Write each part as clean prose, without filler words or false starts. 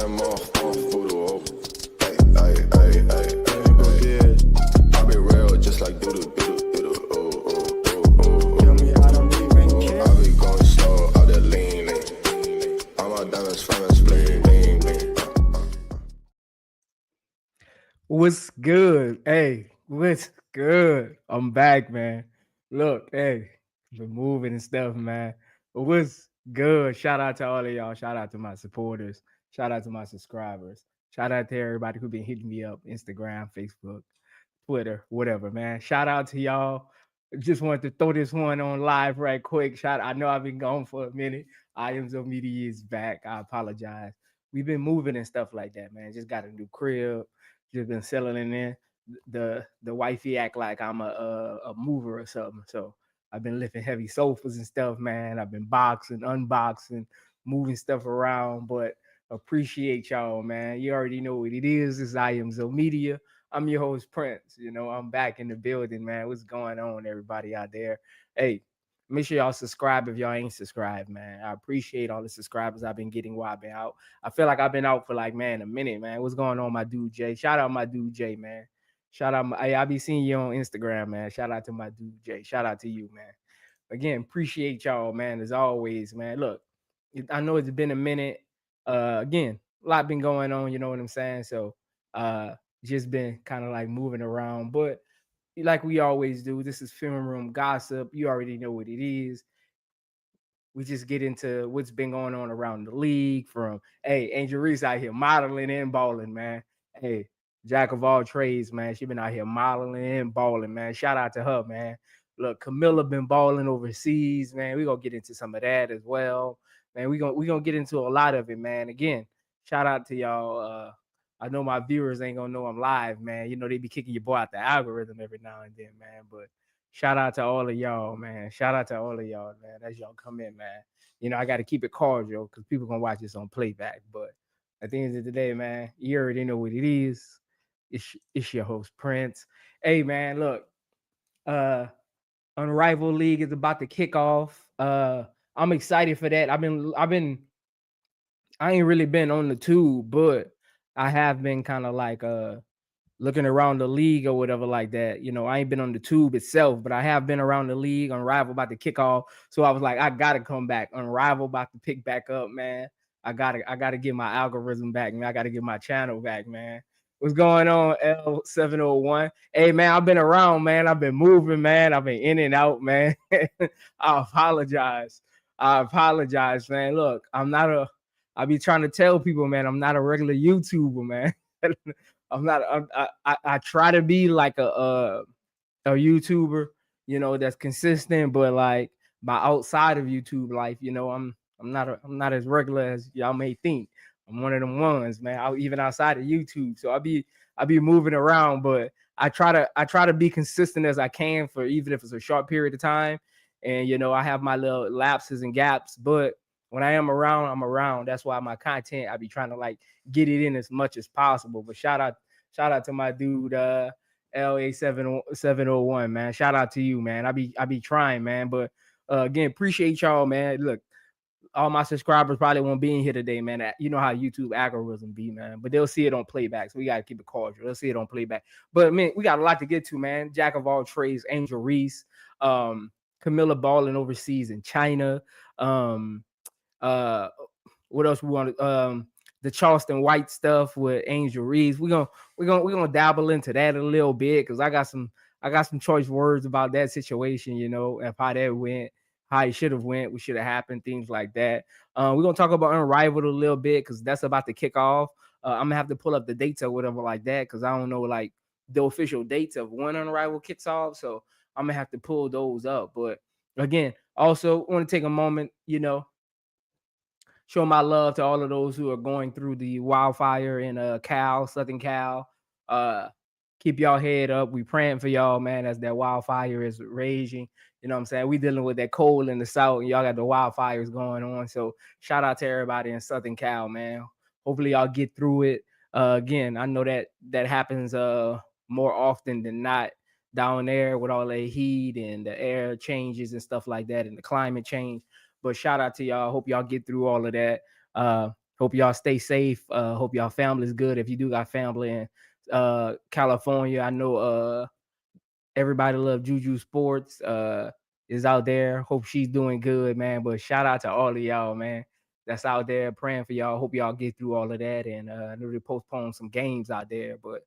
mort en photo. I be real just like doodle. Tell me I don't even care. I be going slow, out there lean. All my diamonds from a spleen. What's good? Hey, what's good? I'm back, man. Look, hey, been moving and stuff, man. But what's good? Shout out to all of y'all. Shout out to my supporters. Shout out to my subscribers. Shout out to everybody who been hitting me up, Instagram, Facebook, Twitter, whatever, man. Shout out to y'all. Just wanted to throw this one on live right quick. I know I've been gone for a minute. IMZO Media is back. I apologize. We've been moving and stuff like that, man. Just got a new crib. Just been settling in. The wifey act like I'm a mover or something. So I've been lifting heavy sofas and stuff, man. I've been boxing, unboxing, moving stuff around. But appreciate y'all, man. You already know what it is. It's IMZO Media. I'm your host, Prince. You know, I'm back in the building, man. What's going on, everybody out there? Hey, make sure y'all subscribe if y'all ain't subscribed, man. I appreciate all the subscribers I've been getting while I've been out. I feel like I've been out for like, man, a minute, man. What's going on, my dude Jay? Shout out my dude Jay, man. Shout out, I be seeing you on Instagram, man. Shout out to my dude Jay. Shout out to you, man. Again, appreciate y'all, man, as always, man. Look, I know it's been a minute. Again, a lot been going on, you know what I'm saying? So just been kind of like moving around, but like we always do, this is Film Room Gossip. You already know what it is. We just get into what's been going on around the league from, hey, angelreese out here modeling and balling, man. Hey, jack of all trades, man. She been out here modeling and balling, man. Shout out to her, man. Look, Camilla been balling overseas, man. We're going to get into some of that as well. Man, we're gonna get into a lot of it, man. Again, shout out to y'all. I know my viewers ain't gonna know I'm live, man. You know, they be kicking your boy out the algorithm every now and then, man. But shout out to all of y'all, man. Shout out to all of y'all, man. As y'all come in, man. You know, I got to keep it cordial because people gonna watch this on playback. But at the end of the day, man, you already know what it is. It's your host, Prince. Hey, man, look. Unrivaled League is about to kick off. I'm excited for that. I ain't really been on the tube, but I have been kind of like looking around the league or whatever like that. You know, I ain't been on the tube itself, but I have been around the league. Unrivaled about to kick off. So I was like, I gotta come back. Unrivaled about to pick back up, man. I gotta get my algorithm back, man. I gotta get my channel back, man. What's going on, L701? Hey, man, I've been around, man. I've been moving, man. I've been in and out, man. I apologize, man. Look, I be trying to tell people, man, I'm not a regular YouTuber, man. I'm not. I try to be like a YouTuber, you know, that's consistent, but like my outside of YouTube life, you know, I'm not as regular as y'all may think. I'm one of them ones, man. Even outside of YouTube, so I be moving around, but I try to be consistent as I can for even if it's a short period of time, and you know, I have my little lapses and gaps, but when I am around, I'm around. That's why my content, I be trying to like get it in as much as possible. But shout out to my dude LA701, man. Shout out to you, man. I be trying, man. But again, appreciate y'all, man. Look, all my subscribers probably won't be in here today, man. You know how YouTube algorithm be, man. But they'll see it on playback, so we gotta keep it cordial. They'll see it on playback. But man, we got a lot to get to, man. Jack of all trades, angelreese, Camilla balling overseas in China. What else we want? The Charleston White stuff with angelreese. We're gonna dabble into that a little bit because I got some choice words about that situation, you know, and how that went, how it should have went, what should have happened, things like that. We're gonna talk about Unrivaled a little bit because that's about to kick off. I'm gonna have to pull up the dates or whatever like that because I don't know like the official dates of when Unrivaled kicks off. So I'm gonna have to pull those up. But again, also want to take a moment, you know, show my love to all of those who are going through the wildfire in Southern Cal. Keep y'all head up. We praying for y'all, man, as that wildfire is raging. You know what I'm saying? We dealing with that cold in the south, and y'all got the wildfires going on. So shout out to everybody in Southern Cal, man. Hopefully y'all get through it. Again, I know that happens more often than not down there with all the heat and the air changes and stuff like that and the climate change. But shout out to y'all. Hope y'all get through all of that. Hope y'all stay safe. Hope y'all family's good. If you do got family in California, I know everybody love Juju Sports is out there. Hope she's doing good, man. But shout out to all of y'all, man, that's out there praying for y'all. Hope y'all get through all of that. And I know they postponed some games out there, but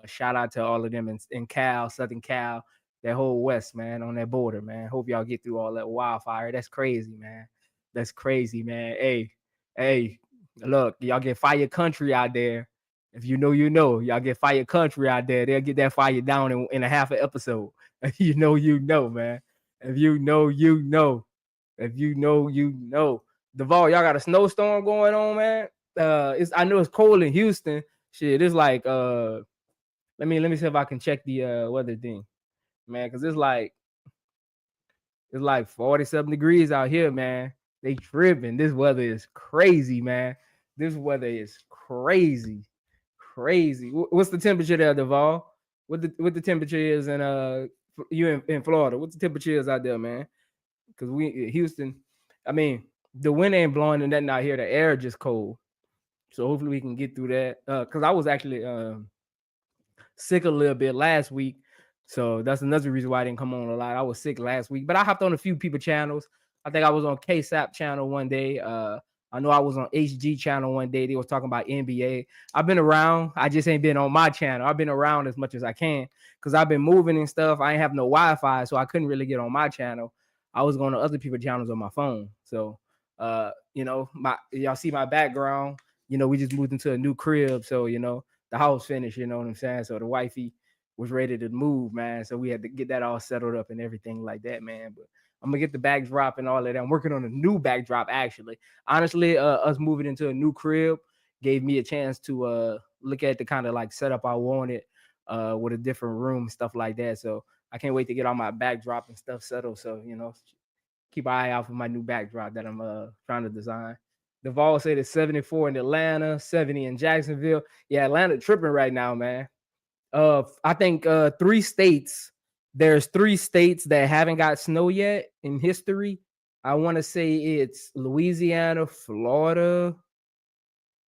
shout out to all of them in Cal, Southern Cal, that whole West, man, on that border, man. Hope y'all get through all that wildfire. That's crazy, man. That's crazy, man. Hey, look, y'all get fire country out there. If you know, you know. Y'all get fire country out there. They'll get that fire down in a half an episode. If you know, man. If you know, you know. If you know, you know. Duvall, y'all got a snowstorm going on, man. I know it's cold in Houston. Shit, it's like let me see if I can check the weather thing, man, because it's like 47 degrees out here, man. They tripping. This weather is crazy, man. This weather is crazy. Crazy. What's the temperature there, Duvall? What the temperature is in you in Florida? What's the temperature is out there, man? Because we Houston, I mean, the wind ain't blowing and nothing out here. The air just cold. So hopefully we can get through that. Because I was actually sick a little bit last week. So that's another reason why I didn't come on a lot. I was sick last week, but I hopped on a few people channels. I think I was on KSAP channel one day. I know I was on HG channel one day. They was talking about NBA. I've been around. I just ain't been on my channel. I've been around as much as I can because I've been moving and stuff. I ain't have no Wi-Fi, so I couldn't really get on my channel. I was going to other people's channels on my phone. So, y'all see my background. We just moved into a new crib. So, the house finished, you know what I'm saying? So the wifey was ready to move, man. So we had to get that all settled up and everything like that, man. But I'm gonna get the backdrop and all of that. I'm working on a new backdrop, actually. Honestly, us moving into a new crib gave me a chance to look at the kind of like setup I wanted with a different room, stuff like that. So I can't wait to get all my backdrop and stuff settled. So, keep an eye out for my new backdrop that I'm trying to design. Duvall said it's 74 in Atlanta, 70 in Jacksonville. Yeah, Atlanta tripping right now, man. I think 3 states. There's 3 states that haven't got snow yet in history. I want to say it's Louisiana, Florida,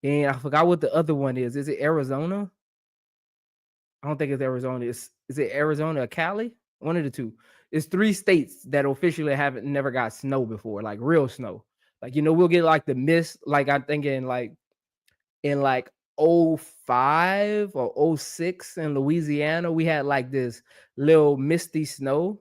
and I forgot what the other one is. Is it Arizona? I don't think it's Arizona. Is it Arizona or Cali? One of the two. It's 3 states that officially haven't never got snow before, like real snow. Like, we'll get like the mist, like I'm thinking in 05 or 06 in Louisiana, we had like this little misty snow.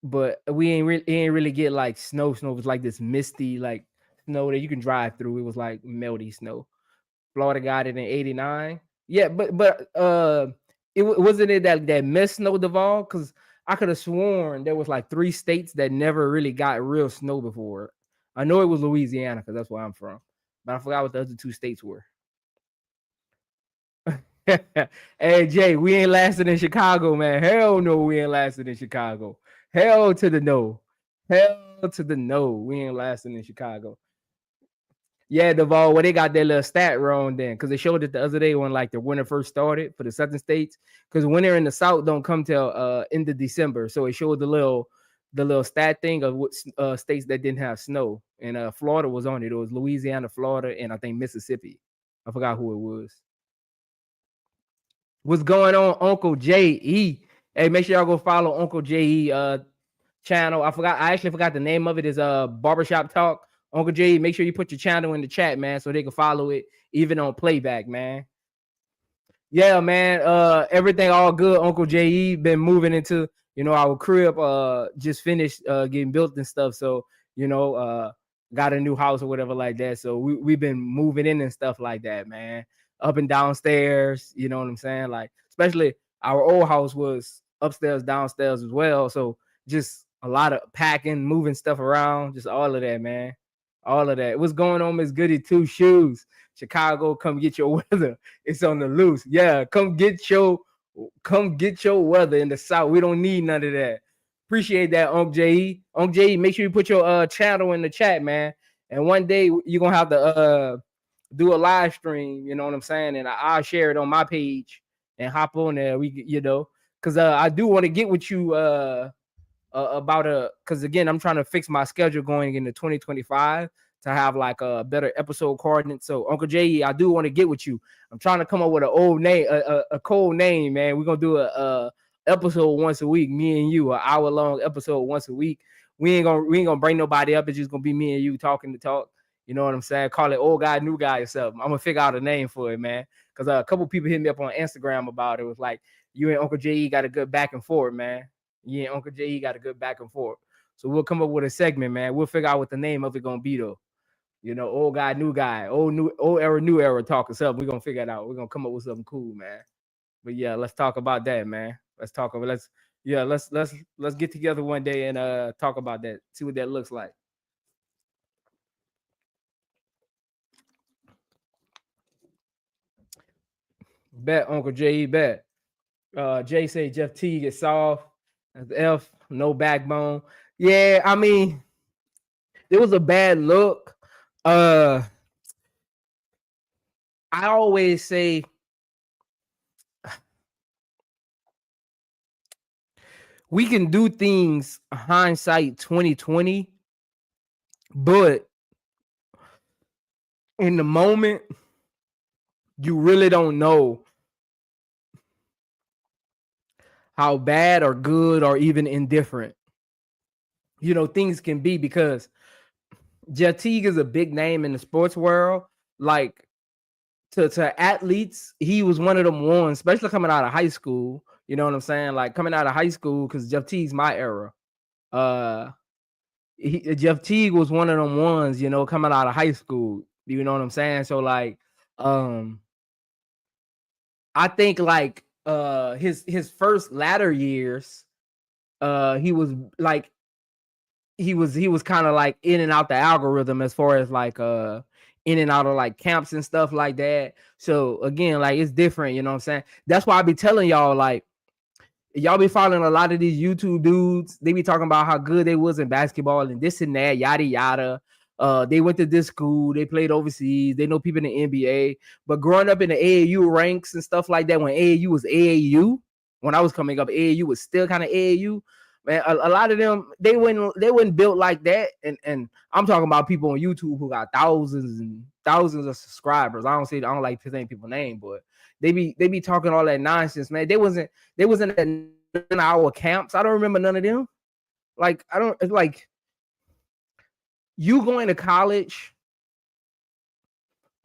But we ain't really get like snow. It was like this misty like snow that you can drive through. It was like melty snow. Florida got it in 89. Yeah, but wasn't it that mist snow, Duvall? Because I could have sworn there was like 3 states that never really got real snow before. I know it was Louisiana because that's where I'm from, but I forgot what the other 2 states were. Hey Jay, we ain't lasting in Chicago, man. Hell no, we ain't lasting in Chicago. Hell to the no. Hell to the no. We ain't lasting in Chicago. Yeah, Duvall, well, they got their little stat wrong then, because they showed it the other day when like the winter first started for the southern states. Because winter in the south don't come till end of December, so it showed the little stat thing of what states that didn't have snow, and Florida was on it. It was Louisiana, Florida, and I think Mississippi. I forgot who it was. What's going on, Uncle J.E.? Hey, make sure y'all go follow Uncle J.E. Channel. I actually forgot the name of it. Is Barbershop Talk. Uncle J.E., make sure you put your channel in the chat, man, so they can follow it even on playback, man. Yeah, man. Everything all good. Uncle J.E. been moving into our crib. Just finished getting built and stuff. So got a new house or whatever like that. So we've been moving in and stuff like that, man. Up and downstairs. You know what I'm saying? Like, especially our old house was upstairs, downstairs as well. So just a lot of packing, moving stuff around, just all of that, man. All of that. What's going on, Miss Goody? 2 Shoes. Chicago, come get your weather. It's on the loose. Yeah, come get your weather in the south. We don't need none of that. Appreciate that, Unc J.E. Unc J.E., make sure you put your channel in the chat, man. And one day you're gonna have to do a live stream, you know what I'm saying? And I'll share it on my page and hop on there. Because I do want to get with you about because again, I'm trying to fix my schedule going into 2025. to have like a better episode coordinate. So Uncle J, I do want to get with you. I'm trying to come up with an old name, a cool name, man. We're gonna do a episode once a week, me and you, an hour long episode once a week. We ain't gonna bring nobody up. It's just gonna be me and you talking to talk. You know what I'm saying? Call it old guy, new guy or something. I'm gonna figure out a name for it, man. Because a couple people hit me up on Instagram about it. It was like, you and Uncle J got a good back and forth, man. You and Uncle J got a good back and forth. So we'll come up with a segment, man. We'll figure out what the name of it gonna be though. You know, old guy, old era, new era talk or something. We're gonna figure it out. We're gonna come up with something cool, man. But yeah, let's talk about that, man. Let's get together one day and talk about that. See what that looks like. Bet, Uncle J, bet. Jay say Jeff T gets soft. F, no backbone. Yeah, I mean, it was a bad look. I always say we can do things hindsight 2020, but in the moment, you really don't know how bad or good or even indifferent, you know, things can be, because Jeff Teague is a big name in the sports world. Like to athletes, he was one of them ones, especially coming out of high school. You know what I'm saying? Like coming out of high school, because Jeff Teague's my era. Jeff Teague was one of them ones, you know, coming out of high school. You know what I'm saying? So like, I think like his first latter years, he was like he was kind of like in and out the algorithm as far as like in and out of like camps and stuff like that. So again, like it's different, you know what I'm saying? That's why I be telling y'all, like, y'all be following a lot of these YouTube dudes. They be talking about how good they was in basketball and this and that, yada yada. They went to this school, they played overseas, they know people in the NBA. But growing up in the AAU ranks and stuff like that, when AAU was AAU, when I was coming up, AAU was still kind of AAU. Man, a lot of them, they weren't built like that. And I'm talking about people on YouTube who got thousands and thousands of subscribers. I don't like to say people's name, but they be talking all that nonsense, man. They wasn't in our camps. I don't remember none of them. Like, I don't, it's like, you going to college,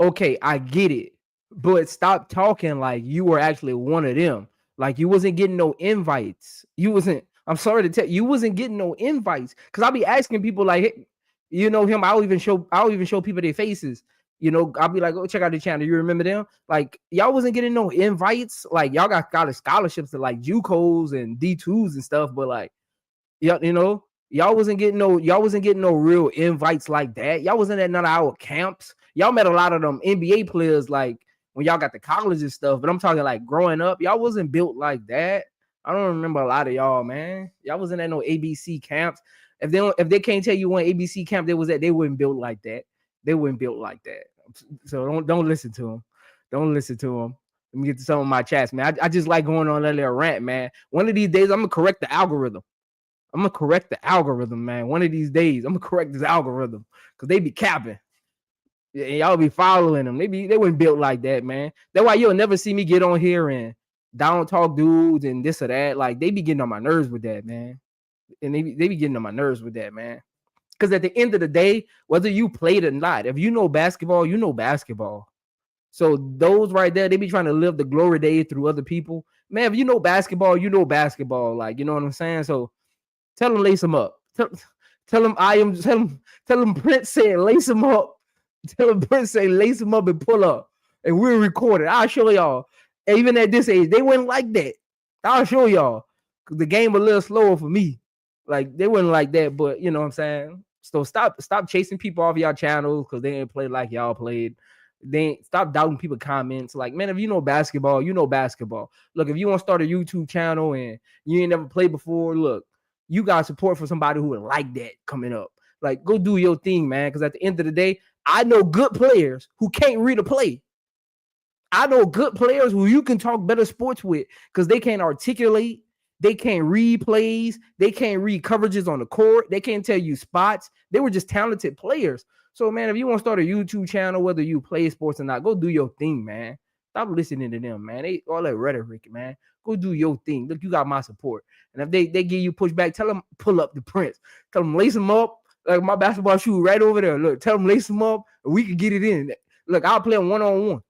okay, I get it, but stop talking like you were actually one of them. Like you wasn't getting no invites. I'm sorry to tell you, wasn't getting no invites. Cause I'll be asking people like, hey, you know him. I'll even show people their faces. You know, I'll be like, oh, check out the channel. You remember them? Like y'all wasn't getting no invites. Like y'all got college scholarships to like JUCOs and D2s and stuff, but like, you know, y'all wasn't getting no real invites like that. Y'all wasn't at none of our camps. Y'all met a lot of them NBA players like when y'all got to college and stuff, but I'm talking like growing up, y'all wasn't built like that. I don't remember a lot of y'all, man. Y'all wasn't at no ABC camps. If they can't tell you one ABC camp they was at, they weren't built like that. They weren't built like that. So don't listen to them. Don't listen to them. Let me get to some of my chats, man. I just like going on that little rant, man. One of these days, I'm gonna correct the algorithm. Man. One of these days, I'm gonna correct this algorithm because they be capping. Yeah, y'all be following them. They weren't built like that, man. That's why you'll never see me get on here and down talk dudes and this or that. Like they be getting on my nerves with that, man. And they be getting on my nerves with that, man. Because at the end of the day, whether you played or not, if you know basketball, you know basketball. So those right there, they be trying to live the glory days through other people. Man, if you know basketball, you know basketball. Like, you know what I'm saying? So tell them lace them up. Tell them Prince said lace them up. Tell them Prince say lace them up and pull up. And we'll record it. I'll show y'all. Even at this age, they wouldn't like that. I'll show y'all. Because the game a little slower for me. Like, they wouldn't like that, but you know what I'm saying? So stop chasing people off y'all channels because they ain't played like y'all played. Stop doubting people comments. Like, man, if you know basketball, you know basketball. Look, if you want to start a YouTube channel and you ain't never played before, look, you got support for somebody who would like that coming up. Like, go do your thing, man. Because at the end of the day, I know good players who can't read a play. I know good players who you can talk better sports with because they can't articulate. They can't read plays. They can't read coverages on the court. They can't tell you spots. They were just talented players. So, man, if you want to start a YouTube channel, whether you play sports or not, go do your thing, man. Stop listening to them, man. They all that rhetoric, man. Go do your thing. Look, you got my support. And if they give you pushback, tell them pull up the Prince. Tell them lace them up. Like my basketball shoe right over there. Look, tell them lace them up and we can get it in. Look, I'll play them one-on-one.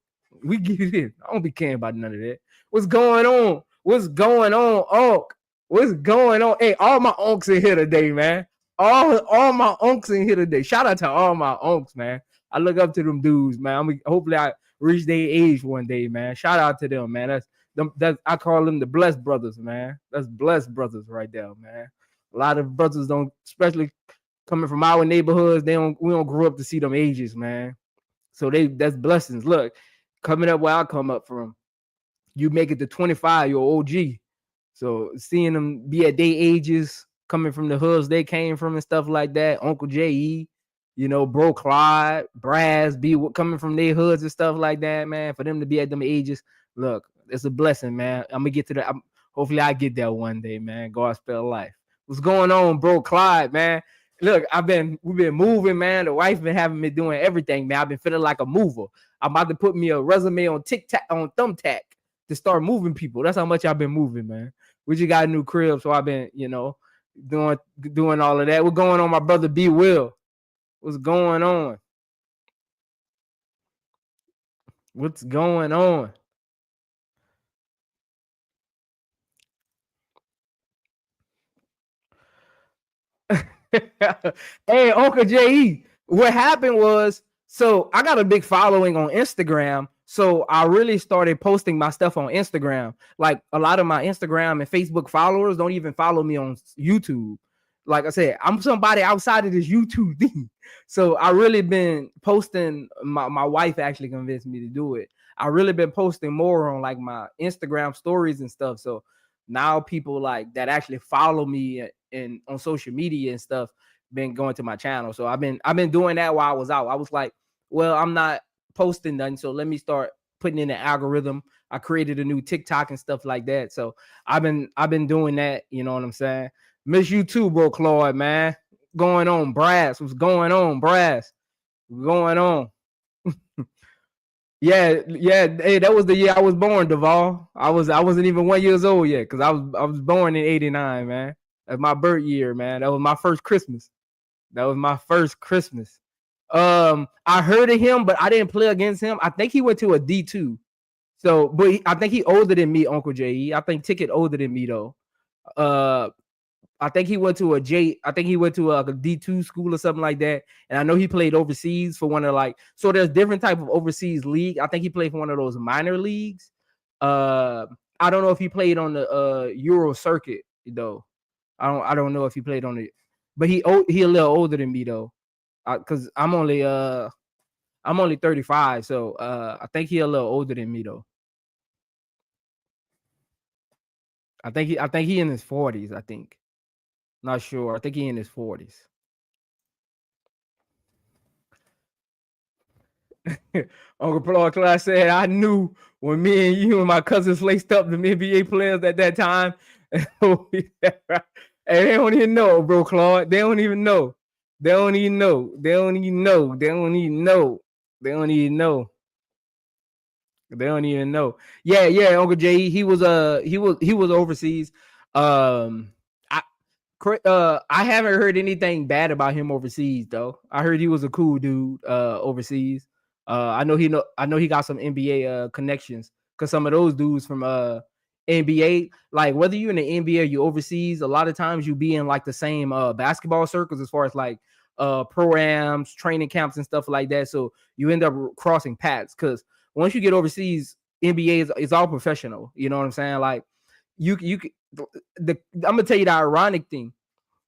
We get it in. I don't be caring about none of that. What's going on? What's going on, Unc? What's going on? Hey, all my unks in here today, man. All my unks in here today. Shout out to all my unks, man. I look up to them dudes, man. Hopefully I reach their age one day, man. Shout out to them, man. That's I call them the blessed brothers, man. That's blessed brothers right there, man. A lot of brothers don't, especially coming from our neighborhoods, we don't grow up to see them ages, man. So that's blessings. Look, coming up where I come up from, you make it to 25, you're OG. So seeing them be at their ages, coming from the hoods they came from and stuff like that, Uncle J.E., Bro Clyde, Brass, coming from their hoods and stuff like that, man, for them to be at them ages, look, it's a blessing, man. I'm going to get to that. Hopefully I get there one day, man. God spell life. What's going on, Bro Clyde, man? Look, we've been moving, man. The wife been having me doing everything, man. I've been feeling like a mover. I'm about to put me a resume on Thumbtack to start moving people. That's how much I've been moving, man. We just got a new crib, so I've been, doing all of that. What's going on, my brother B Will? What's going on? What's going on? Hey, Uncle J.E., what happened was, so I got a big following on Instagram. So I really started posting my stuff on Instagram. Like a lot of my Instagram and Facebook followers don't even follow me on YouTube. Like I said, I'm somebody outside of this YouTube thing. So I really been posting. My wife actually convinced me to do it. I really been posting more on like my Instagram stories and stuff. So now people like that actually follow me and on social media and stuff been going to my channel. So I've been doing that while I was out. I was like, well, I'm not posting nothing, so let me start putting in the algorithm. I created a new TikTok and stuff like that. So I've been doing that. You know what I'm saying? Miss you too, bro, Claude, man. Going on, Brass? What's going on, Brass? What's going on? Yeah. Hey, that was the year I was born, Duval. I wasn't even 1 year old yet because I was born in '89, man. That's my birth year, man. That was my first Christmas. I heard of him, but I didn't play against him. I think he went to a D2. So, but I think he older than me, Uncle J.E. I think Ticket older than me though. I think he went to a D2 school or something like that. And I know he played overseas for one of so there's different type of overseas league. I think he played for one of those minor leagues. I don't know if he played on the Euro circuit though. I don't know if he played on it, but he a little older than me though. Cause I'm only 35, so I think he a little older than me though. I think he in his 40s. I think, not sure. I think he in his 40s. Uncle Paul Class said, I knew when me and you and my cousins laced up the NBA players at that time. Hey, they don't even know, bro, Claude. They don't even know. They don't even know. They don't even know. They don't even know. They don't even know. They don't even know. Yeah, Uncle J. He was overseas. I haven't heard anything bad about him overseas though. I heard he was a cool dude overseas. I know he got some NBA connections because some of those dudes from NBA, like whether you're in the NBA or you overseas, a lot of times you be in like the same basketball circles as far as like programs, training camps and stuff like that. So you end up crossing paths because once you get overseas, NBA is all professional. You know what I'm saying? Like I'm gonna tell you the ironic thing.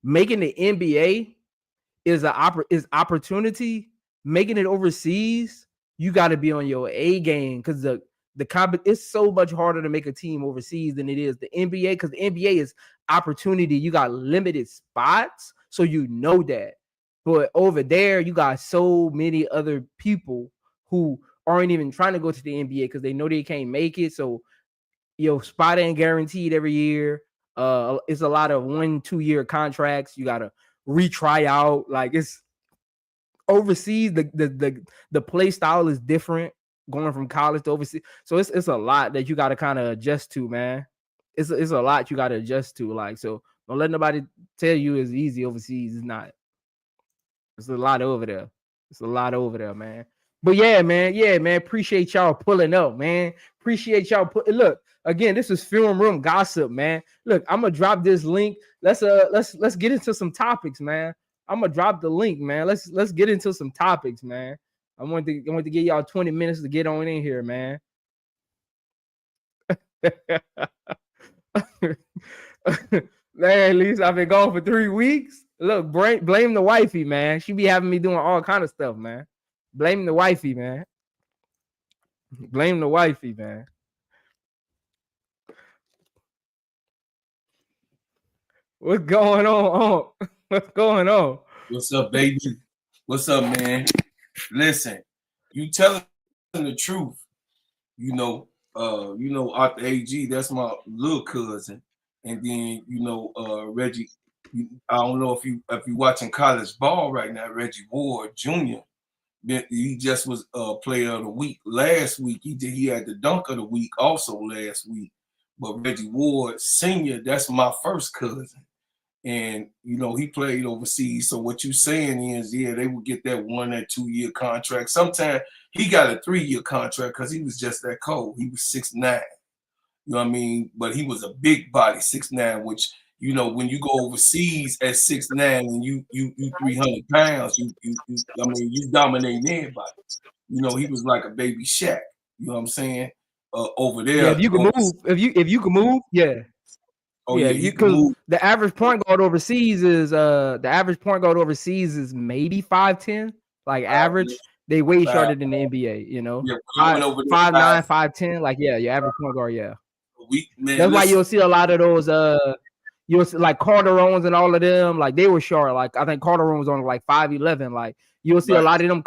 Making the NBA is opportunity. Making it overseas, you got to be on your A game because it's so much harder to make a team overseas than it is the NBA because the NBA is opportunity. You got limited spots, so you know that. But over there, you got so many other people who aren't even trying to go to the NBA because they know they can't make it. So your spot ain't guaranteed every year. It's a lot of 1-2 year contracts. You gotta retry out. Like it's overseas, the play style is different going from college to overseas. So it's a lot that you gotta kind of adjust to, man. It's a lot you gotta adjust to. Like, so don't let nobody tell you it's easy overseas. It's not. It's a lot over there. It's a lot over there, man. But yeah, man. Appreciate y'all pulling up, man. Appreciate y'all look. Again, this is Film Room Gossip, man. Look, I'm gonna drop this link. Let's get into some topics, man. I'm gonna drop the link, man. Let's get into some topics, man. I want to give y'all 20 minutes to get on in here, man. Man, at least I've been gone for 3 weeks. Look, blame the wifey, man. She be having me doing all kind of stuff, man. Blame the wifey, man. Blame the wifey, man. What's going on? What's going on? What's up, baby? What's up, man? Listen, you telling the truth. Arthur AG, that's my little cousin. And then, Reggie, I don't know if you watching college ball right now, Reggie Ward Jr. He just was player of the week last week. He had the dunk of the week also last week. But Reggie Ward Sr., that's my first cousin. And, he played overseas. So what you're saying is, yeah, they would get that 1 or 2 year contract. Sometimes he got a 3-year contract because he was just that cold. He was 6'9". You know what I mean? But he was a big body, 6'9", which, when you go overseas at 6'9" and you 300 pounds, you dominate everybody. He was like a baby Shaq. You know what I'm saying? Over there. Yeah, if you can move, if you can move, yeah. Oh yeah, yeah, because the average point guard overseas is maybe 5'10", like average. They way shorter than the NBA, Yeah, 5'9", 5'10", like your average point guard, yeah. That's why you'll see a lot of those you'll see like Calderones and all of them, like they were short. Like I think Calderon was on like 5'11". Like you'll see a lot of them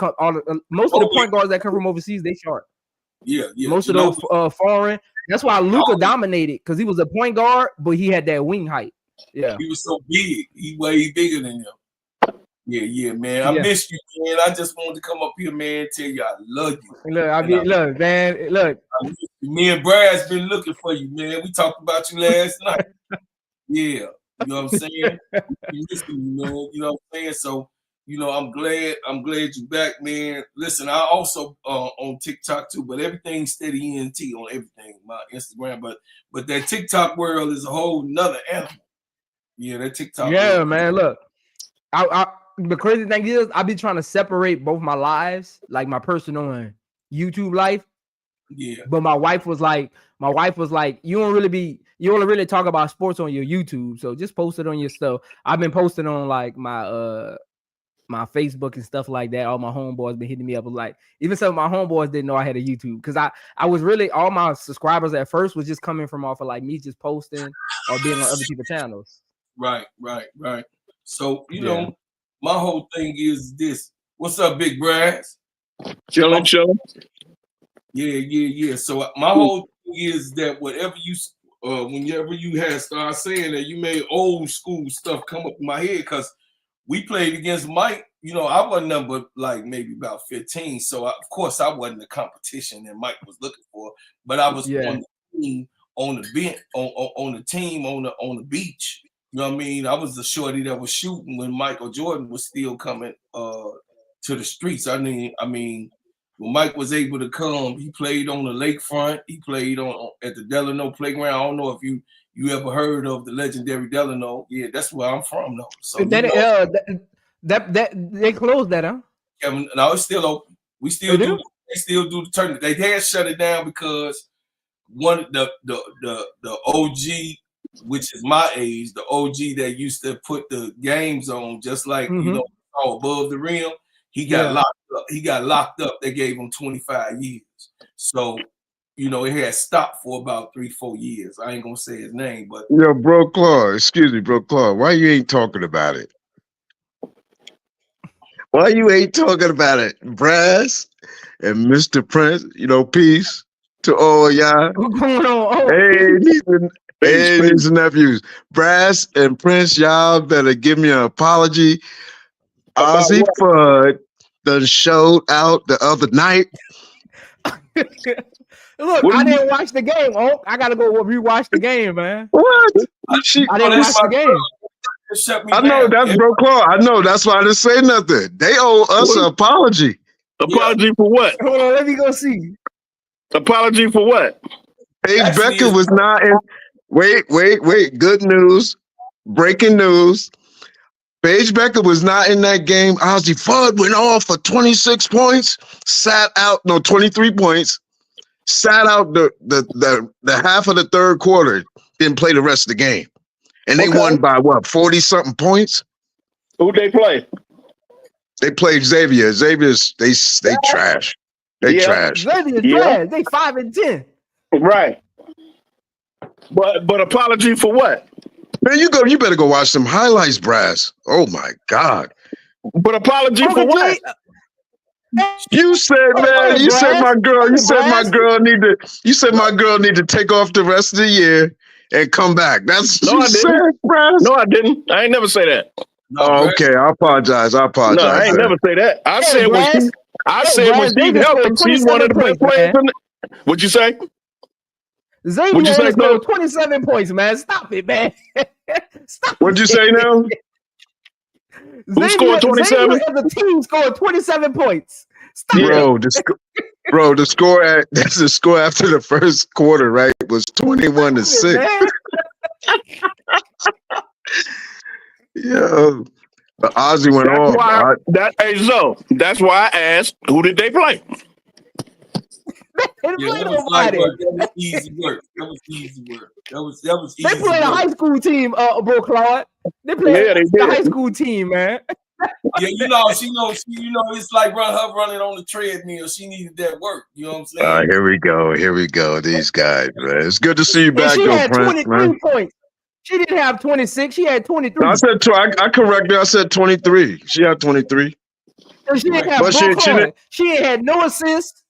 most of the point guards that come from overseas, they short. Yeah. Most of those foreign. That's why Luka dominated, because he was a point guard, but he had that wing height. Yeah. He was so big. He way bigger than him. Yeah, man. I miss you, man. I just wanted to come up here, man, and tell you I love you. Look, man. Me and Brad's been looking for you, man. We talked about you last night. Yeah. You know what I'm saying? You know what I'm saying? So, I'm glad you're back, man. Listen, I also on TikTok too, but everything's steady ENT on everything, my Instagram. But that TikTok world is a whole nother animal. Yeah, that TikTok. Yeah, world. Man. Look, the crazy thing is, I be trying to separate both my lives, like my personal and YouTube life. Yeah. But my wife was like, you don't really talk about sports on your YouTube, so just post it on your stuff. I've been posting on like my my Facebook and stuff like that. All my homeboys been hitting me up with like, even some of my homeboys didn't know I had a YouTube, because I was really, all my subscribers at first was just coming from off of like me just posting or being on other people's channels. Right. So my whole thing is this. What's up, Big Brass? Chilling. Yeah. So my whole thing is that whenever you had started saying that, you made old school stuff come up in my head, because we played against Mike. I wasn't number like maybe about 15. So of course I wasn't the competition that Mike was looking for, but I was on the team on the bench, on the team on the beach. You know what I mean? I was the shorty that was shooting when Michael Jordan was still coming to the streets. I mean, when Mike was able to come, he played on the lakefront. He played at the Delano playground. I don't know if you ever heard of the legendary Delano. Yeah, that's where I'm from, though. So that they closed that, huh? Yeah, no, it's still open. We still do. They still do the tournament. They had shut it down because the OG, which is my age, the OG that used to put the games on, just like above the rim, he got locked up. He got locked up. They gave him 25 years. So, it had stopped for about 3-4 years. I ain't gonna say his name, but Bro Claude, excuse me, Bro Claude, why you ain't talking about it? Why you ain't talking about it, Brass and Mr. Prince? Peace to all y'all. What's going on? Hey, Hey, nieces and nephews, Brass and Prince, y'all better give me an apology. About Azie what? Fudd done showed out the other night. Look, What I do you- didn't watch the game. Oh, I gotta go rewatch the game, man. What? She, I didn't watch the game. Shut me I know down. that's bro Claw. I know that's why I didn't say nothing. They owe us an apology. Apology for what? Hold on, let me go see. Apology for what? Paige Actually, Becker it's- was not in. Wait. Good news. Breaking news. Paige Becker was not in that game. Azie Fudd went off for 26 points, sat out, no, 23 points, sat out the half of the third quarter, didn't play the rest of the game. And they Okay. won by what, 40-something points? Who they play? They played Xavier. Xavier's they trash. They Yeah. trash. Xavier Yeah. trash. They 5-10. Right. But apology for what? Man, you better go watch some highlights, Brass. Oh my God. But apology for Uncle what? Jay, You said, Hey, man, hey, you said Brass. my girl, you Hey, said my Brass. girl need to take off the rest of the year and come back. That's what No, you I didn't. said, Brass. No, I didn't. I ain't never say that. No, Oh, bro. okay. I apologize. No, I ain't then. never say that. I Hey, said when Brass. she, I Hey, said when Brass, she's Xavier healthy, scored she's one of the 27 best points, players. man. What'd you say? Xavier What'd you say, scored Phil? 27 points, man. Stop it, man. Stop What'd you it. say now? Who scored 27? Xavier as a team scored 27 points. Stop Yeah. Bro, the score that's the score after the first quarter, right? Was 21-6. it, man. Yeah. But Ozzy went That's off. why. That's why I asked, who did they play? They Yeah, play that was light nobody. work. That was easy work. That was easy work. That was They easy play a work. high school team, bro, Claude. They play Yeah, they the high did. school team, man. Yeah, she knows, it's like her running on the treadmill. She needed that work. You know what I'm saying? Here we go. These guys, man. It's good to see you And back, she though, had Prince, 23 man. points. She didn't have 26. She had 23. No, I said I corrected. I said 23. She had 23. And she didn't have But bro, she Claude. She ain't had no assists.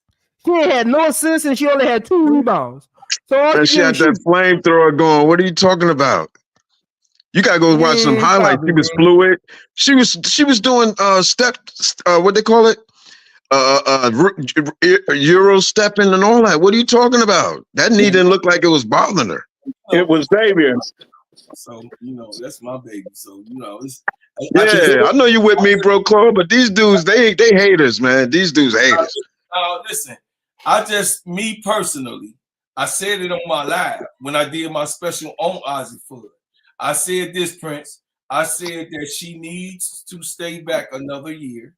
She ain't had no assists, and she only had 2 rebounds. So all and she she did had was that shoot. flamethrower going. What are you talking about? You gotta go watch some Yeah, highlights. probably, She was man. fluid. She was doing what they call it? Euro stepping and all that. What are you talking about? That knee didn't look like it was bothering her. It was Xavier. So that's my baby. So it's Yeah, I know you with me, bro, Claude, but these dudes, they haters, man. These dudes haters. Listen, me personally, I said it on my live when I did my special on Azie Fudd. I said this, Prince. I said that she needs to stay back another year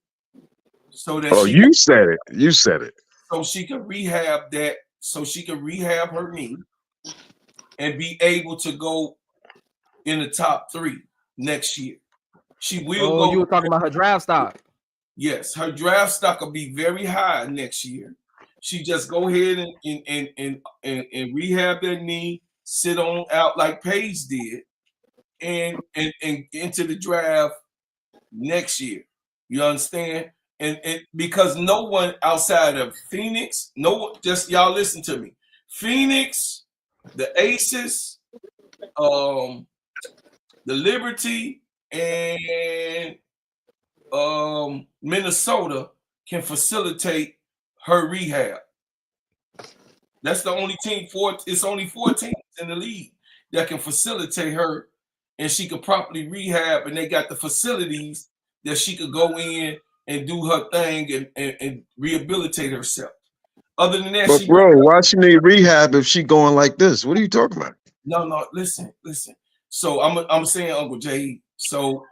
so that You said it. You said it. so she can rehab that, so she can rehab her knee and be able to go in the top 3 next year. She will go. You were talking about her draft stock. Yes, her draft stock will be very high next year. She just go ahead and rehab that knee, sit on out like Paige did, and into the draft next year. You understand? And because no one outside of Phoenix, just y'all listen to me. Phoenix, the Aces, the Liberty, and Minnesota can facilitate her rehab. That's the only team. It's only 4 teams in the league that can facilitate her, and she could properly rehab, and they got the facilities that she could go in and do her thing and rehabilitate herself. Other than that, But bro, why she need rehab if she going like this? What are you talking about? No, listen. So I'm saying, Uncle Jay. So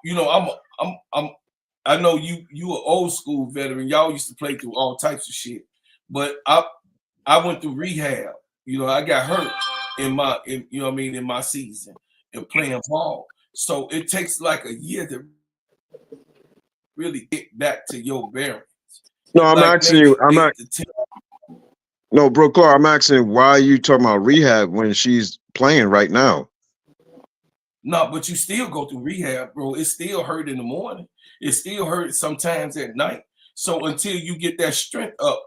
I know you an old school veteran. Y'all used to play through all types of shit, but I went through rehab. I got hurt in my season and playing ball. So it takes like a year to really get back to your bearings. No, I'm asking you. No, bro, Clark, I'm asking why are you talking about rehab when she's playing right now? No, but you still go through rehab, bro. It still hurt in the morning. It still hurt sometimes at night. So until you get that strength up,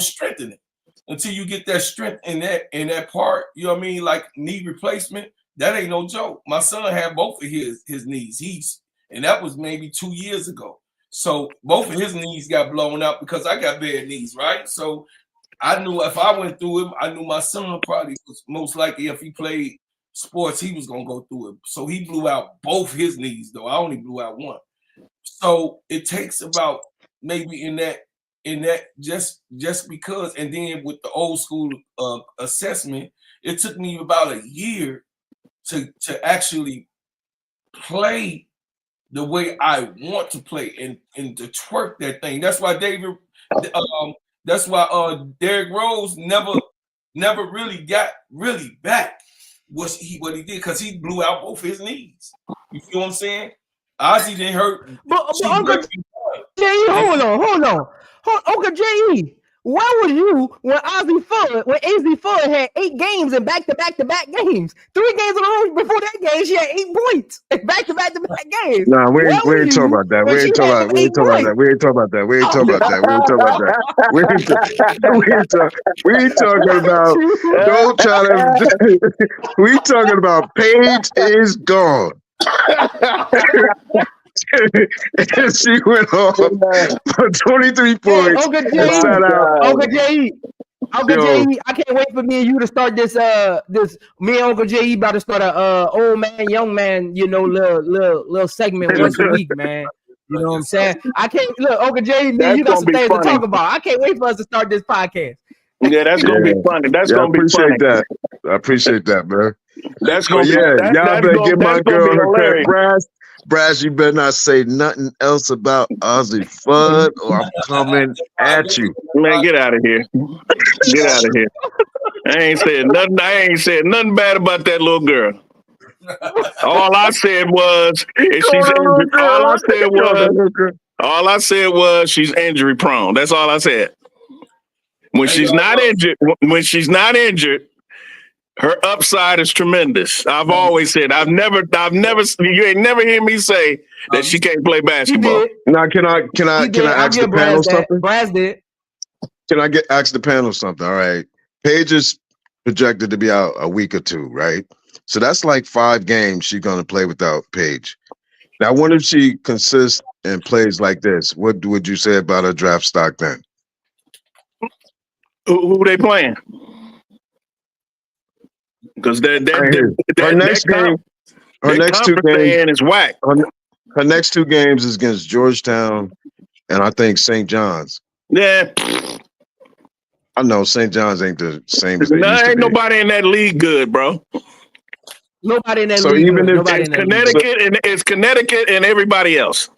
strengthen it. until you get that strength in that part. You know what I mean? Like knee replacement, that ain't no joke. My son had both of his knees. And that was maybe 2 years ago. So both of his knees got blown out because I got bad knees, right? So I knew if I went through it, I knew my son probably was most likely if he played sports, he was gonna go through it. So he blew out both his knees, though. I only blew out one. So it takes about maybe in that just because, and then with the old school assessment, it took me about a year to actually play the way I want to play and to twerk that thing. That's why Derrick Rose never really got back what he did because he blew out both his knees. You feel what I'm saying? Ozzie didn't hurt. But Uncle J.E., hold on. Uncle J.E., where was you when Azie Fudd had 8 games in back-to-back games? 3 games in a row before that game, she had 8 points in back-to-back games. Nah, we ain't talking about that. We ain't talking about that. We ain't talking about. Don't try to. We talking about Paige is gone. And she went off for 23 points. Uncle J.E., I can't wait for me and you to start this. Me and Uncle J.E. about to start a old man, young man, little segment once a week, man. You know what I'm saying? I can't look, Uncle J.E., man, you got some things to talk about. I can't wait for us to start this podcast. Yeah, that's gonna be funny. That's gonna be funny. I appreciate that, man. That's gonna be y'all better get my girl her crack. Brass, you better not say nothing else about Azie Fudd or I'm coming at you. Man, get out of here. Get out of here. I ain't said nothing bad about that little girl. All I said was she's injury prone. That's all I said. When she's not injured, her upside is tremendous. I've always said, you ain't never hear me say that she can't play basketball. Now, can I ask the panel something? Braz did. Can I ask the panel something? All right. Paige is projected to be out a week or 2, right? So that's like 5 games she's going to play without Paige. Now, what if she consists and plays like this? What would you say about her draft stock then? Who they playing? Because her next 2 games is whack. Her next 2 games is against Georgetown and I think St. John's. Yeah. I know St. John's ain't the same as they used to ain't be. nobody in that league good, bro. Nobody in that so league. Even if it's Connecticut and everybody else.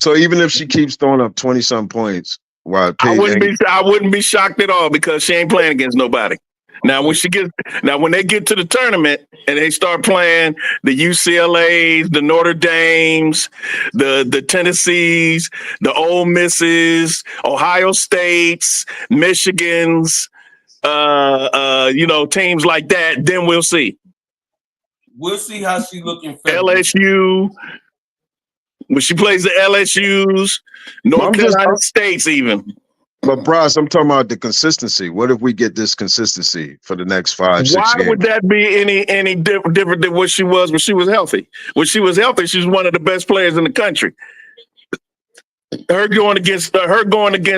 So even if she keeps throwing up 20-some points, while I wouldn't be shocked at all because she ain't playing against nobody. Now when they get to the tournament and they start playing the UCLAs, the Notre Dames, the Tennessees, the Ole Misses, Ohio States, Michigans, teams like that, then we'll see. We'll see how she looking. LSU, when she plays the LSUs, North Carolina States even. But Bryce, I'm talking about the consistency. What if we get this consistency for the next 5, 6 games? Why would that be any different than what she was when she was healthy? When she was healthy, she's one of the best players in the country. Her going against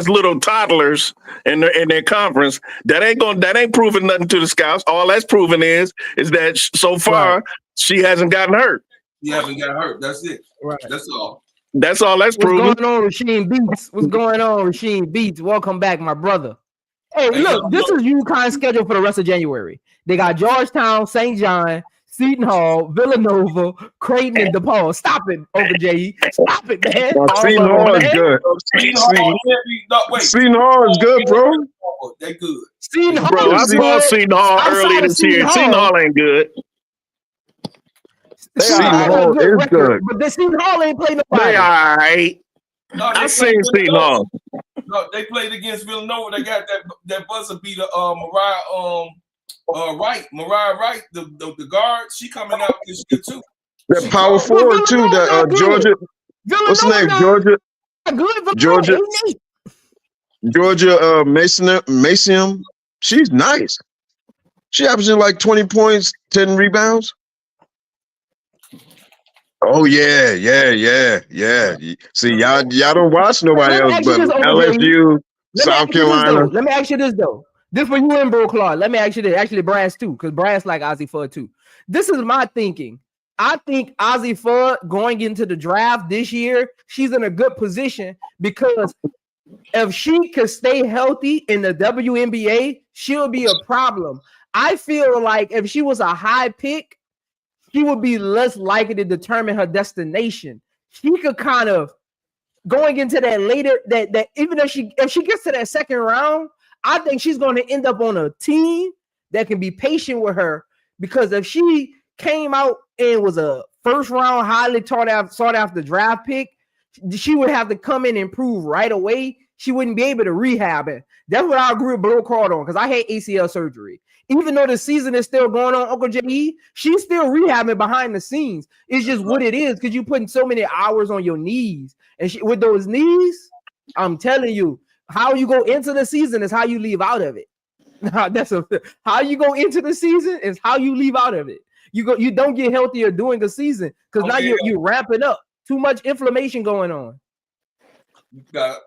little toddlers in their conference, that ain't proving nothing to the scouts. All that's proven is that so far she hasn't gotten hurt. She hasn't got hurt. That's it. Right. That's all. That's all that's proven. What's going on, Rasheen Beats? What's going on, Rasheen Beats? Welcome back, my brother. Hey, look, this is UConn's schedule for the rest of January. They got Georgetown, St. John, Seton Hall, Villanova, Creighton, and DePaul. Stop it, Uncle J.E. Stop it, man. Seton Hall is good. Seton Hall is good, bro. They good. Seton Hall, bro, I saw Seton Hall earlier this year. Seton Hall ain't good. Seton Hall is good. But the Seton Hall ain't playing nobody. They all right. I seen Seton Hall. No, they played against Villanova. They got that buzzer beater, Mariah Wright, the guard. She coming out this year too. That power forward too. That Georgia. What's the name? Georgia. Good. Georgia. Georgia Mason, she's nice. She averaging like 20 points, 10 rebounds. Oh yeah. See, y'all don't watch nobody Let me else ask you but this, OJ. LSU, Let me South ask you this though. Carolina. Let me ask you this though. This for you and Bro Claude. Let me ask you this. Actually, Brass too, because Brass like Azie Fudd too. This is my thinking. I think Azie Fudd going into the draft this year, she's in a good position because if she could stay healthy in the WNBA, she'll be a problem. I feel like if she was a high pick, she would be less likely to determine her destination. She could kind of going into that later that even if she gets to that second round, I think she's going to end up on a team that can be patient with her, because if she came out and was a first round highly sought after draft pick, she would have to come in and improve right away. She wouldn't be able to rehab it. That's what I agree with Blow Card on, because I hate ACL surgery. Even though the season is still going on, Uncle J.E., she's still rehabbing behind the scenes. It's just what it is, because you're putting so many hours on your knees. And with those knees, I'm telling you, how you go into the season is how you leave out of it. How you go into the season is how you leave out of it. You don't get healthier during the season, because now you're ramping up. Too much inflammation going on. You got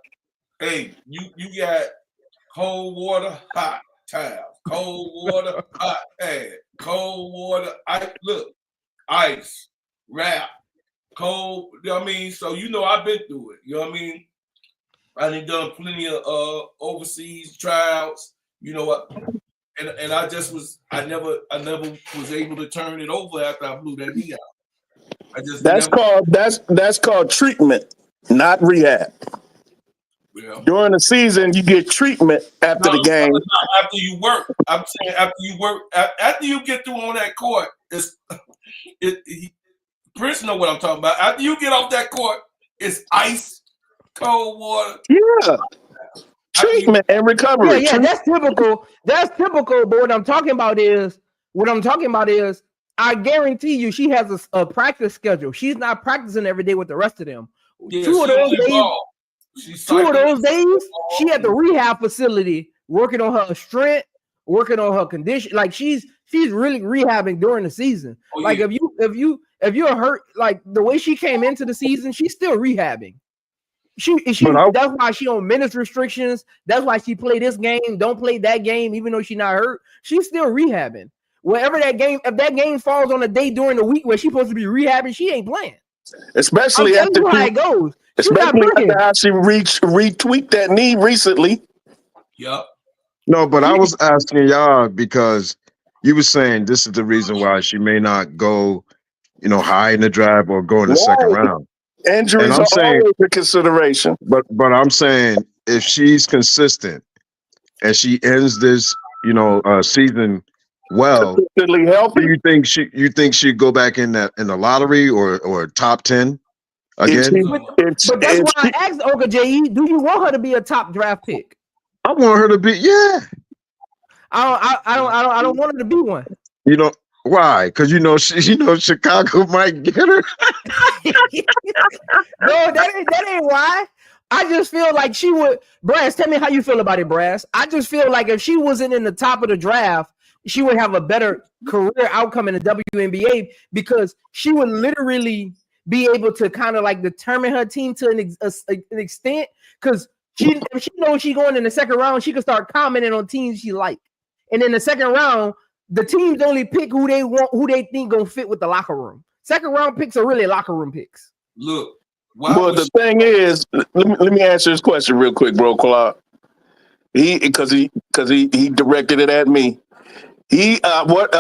cold water, hot towel. Cold water, hot pad. Cold water, ice, wrap, cold. You know what I mean? So I've been through it. You know what I mean? I done plenty of overseas tryouts. You know what? And I never was able to turn it over after I blew that knee out. That's called treatment, not rehab. Yeah. During the season, you get treatment after the game. After you work, I'm saying after you get through on that court, Prince know what I'm talking about. After you get off that court, it's ice, cold water. Yeah. Treatment and recovery. Yeah, that's typical. That's typical. But what I'm talking about is, I guarantee you, she has a practice schedule. She's not practicing every day with the rest of them. Yeah, two of those days, she at the rehab facility working on her strength, working on her condition. Like she's really rehabbing during the season. If you're hurt, like the way she came into the season, she's still rehabbing. That's why she on minutes restrictions. That's why she play this game, don't play that game, even though she's not hurt. She's still rehabbing. Wherever that game, if that game falls on a day during the week where she's supposed to be rehabbing, she ain't playing. Especially after how it goes. Especially after how she retweaked that knee recently. Yep. No, but I was asking y'all because you were saying this is the reason why she may not go, high in the draft or go in the second round. Injuries are always a consideration. But I'm saying if she's consistent and she ends this, season well, consistently healthy, do you think she'd go back in the lottery or top 10 again? But that's why I asked Uncle J.E., do you want her to be a top draft pick? I want her to be, yeah. I don't want her to be one. Why? Because Chicago might get her. No, that ain't why. I just feel like she would. Brass, tell me how you feel about it, Brass. I just feel like if she wasn't in the top of the draft, she would have a better career outcome in the WNBA, because she would literally be able to kind of like determine her team to an extent. Because if she knows she's going in the second round, she can start commenting on teams she like. And in the second round, the teams only pick who they want, who they think gonna fit with the locker room. Second round picks are really locker room picks. Look, the thing is, let me answer this question real quick, bro, Clark. Because he directed it at me. What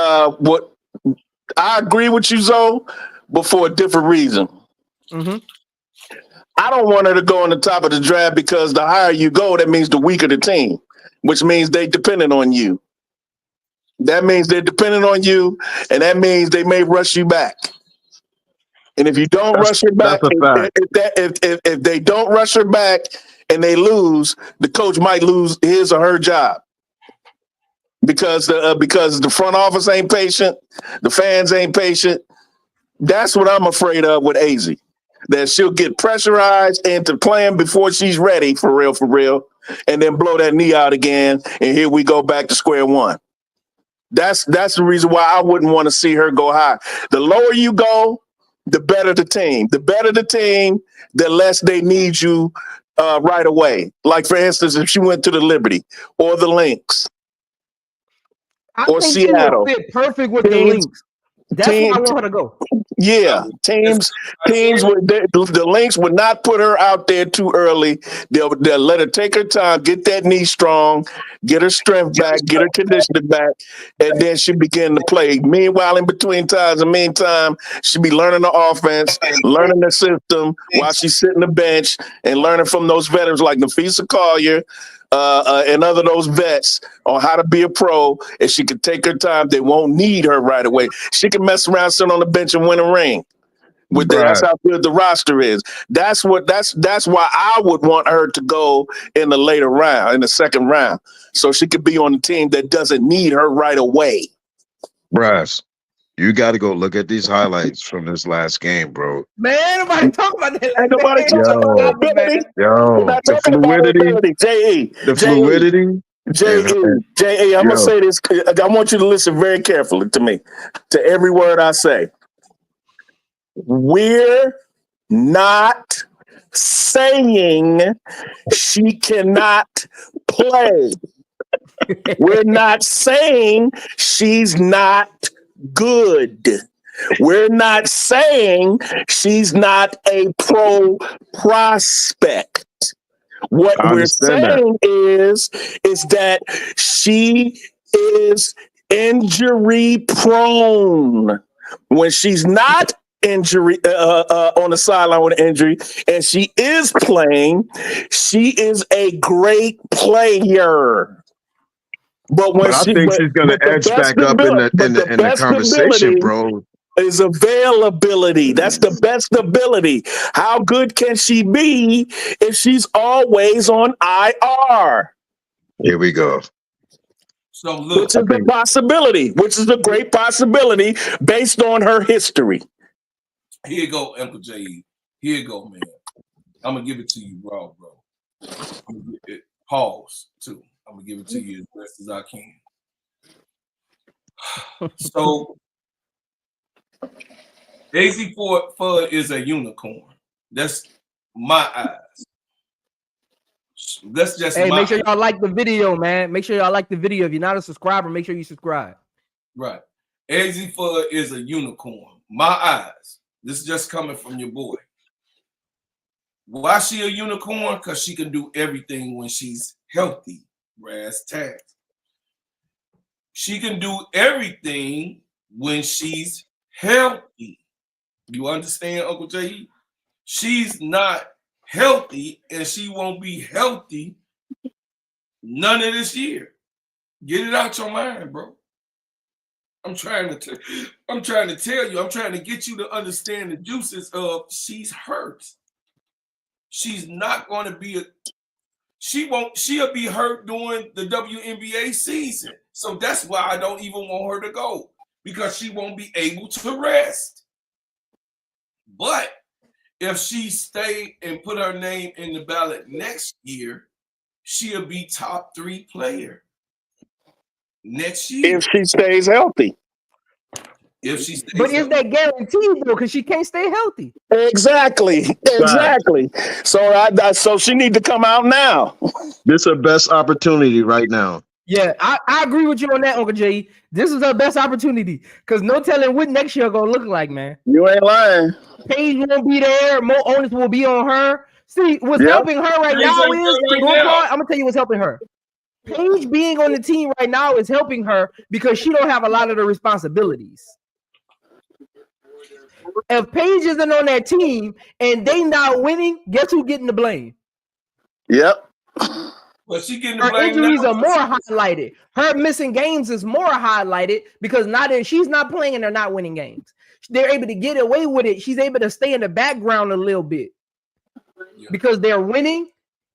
I agree with you, Zoe, but for a different reason. Mm-hmm. I don't want her to go on the top of the draft, because the higher you go, that means the weaker the team, which means they dependent on you. That means they're dependent on you, and that means they may rush you back. And if you don't rush her back, if they don't rush her back and they lose, the coach might lose his or her job, because the front office ain't patient, the fans ain't patient. That's what I'm afraid of with Azie. that she'll get pressurized into playing before she's ready for real, and then blow that knee out again, and here we go back to square one. That's the reason why I wouldn't want to see her go high. The lower you go, the better the team. The better the team, the less they need you right away. Like, for instance, if she went to the Liberty or the Lynx I or think Seattle. she would fit perfect with the Lynx. That's where I want her to go. Yeah, teams would the Lynx would not put her out there too early. They'll let her take her time, get that knee strong, get her strength back, get her conditioning back, and then she begin to play. Meanwhile, in between times, she be learning the offense, learning the system while she's sitting the bench and learning from those veterans like Nafisa Collier. And other those vets on how to be a pro, and she can take her time. They won't need her right away. She can mess around, sit on the bench, and win a ring. That's how good the roster is. That's why I would want her to go in the later round, in the second round, so she could be on the team that doesn't need her right away. Brass, you got to go look at these highlights from this last game, bro. Man, nobody talk about that. Ain't nobody talking about ability. Yo, the fluidity, the fluidity. J.E., I'm going to say this. I want you to listen very carefully to me, to every word I say. We're not saying she cannot play. We're not saying she's not good. We're not saying she's not a pro prospect. What we're saying is that she is injury prone. When she's not injury on the sideline with an injury, and she is playing, she is a great player. But when I think she's going to edge back up in the conversation, bro. Is availability. That's the best ability. How good can she be if she's always on IR? Here we go. So look, which is a possibility, which is a great possibility based on her history. Here you go, Uncle J. Here you go, man. I'm gonna give it to you raw, bro. Pause too. I'm gonna give it to you as best as I can. So Azie F is a unicorn. That's my eyes. That's just make sure y'all like the video, man. Make sure y'all like the video. If you're not a subscriber, make sure you subscribe. Right. Azie F is a unicorn. My eyes. This is just coming from your boy. Why she a unicorn? Because she can do everything when she's healthy. Brass tacks. She can do everything when she's healthy. You understand, Uncle J? She's not healthy, and she won't be healthy none of this year. Get it out your mind, bro. I'm trying to tell you. I'm trying to get you to understand the juices of she's hurt. She's not going to be she'll be hurt during the WNBA season. So that's why I don't even want her to go, because she won't be able to rest. But if she stayed and put her name in the ballot next year, she'll be top 3 player next year. If she stays healthy. If she stays but healthy. is that guaranteed though? Because she can't stay healthy. Exactly. So she need to come out now. This is her best opportunity right now. Yeah, I agree with you on that, Uncle J. This is her best opportunity, because no telling what next year gonna look like, man. You ain't lying. Paige won't be there. More onus will be on her. See, what's helping her right now is I'm gonna tell you what's helping her. Paige being on the team right now is helping her because she don't have a lot of the responsibilities. If Paige isn't on that team and they not winning, guess who getting the blame? Yep. But she getting the her blame injuries now. are more highlighted. Her missing games is more highlighted because she's not playing and they're not winning games. They're able to get away with it. She's able to stay in the background a little bit because they're winning,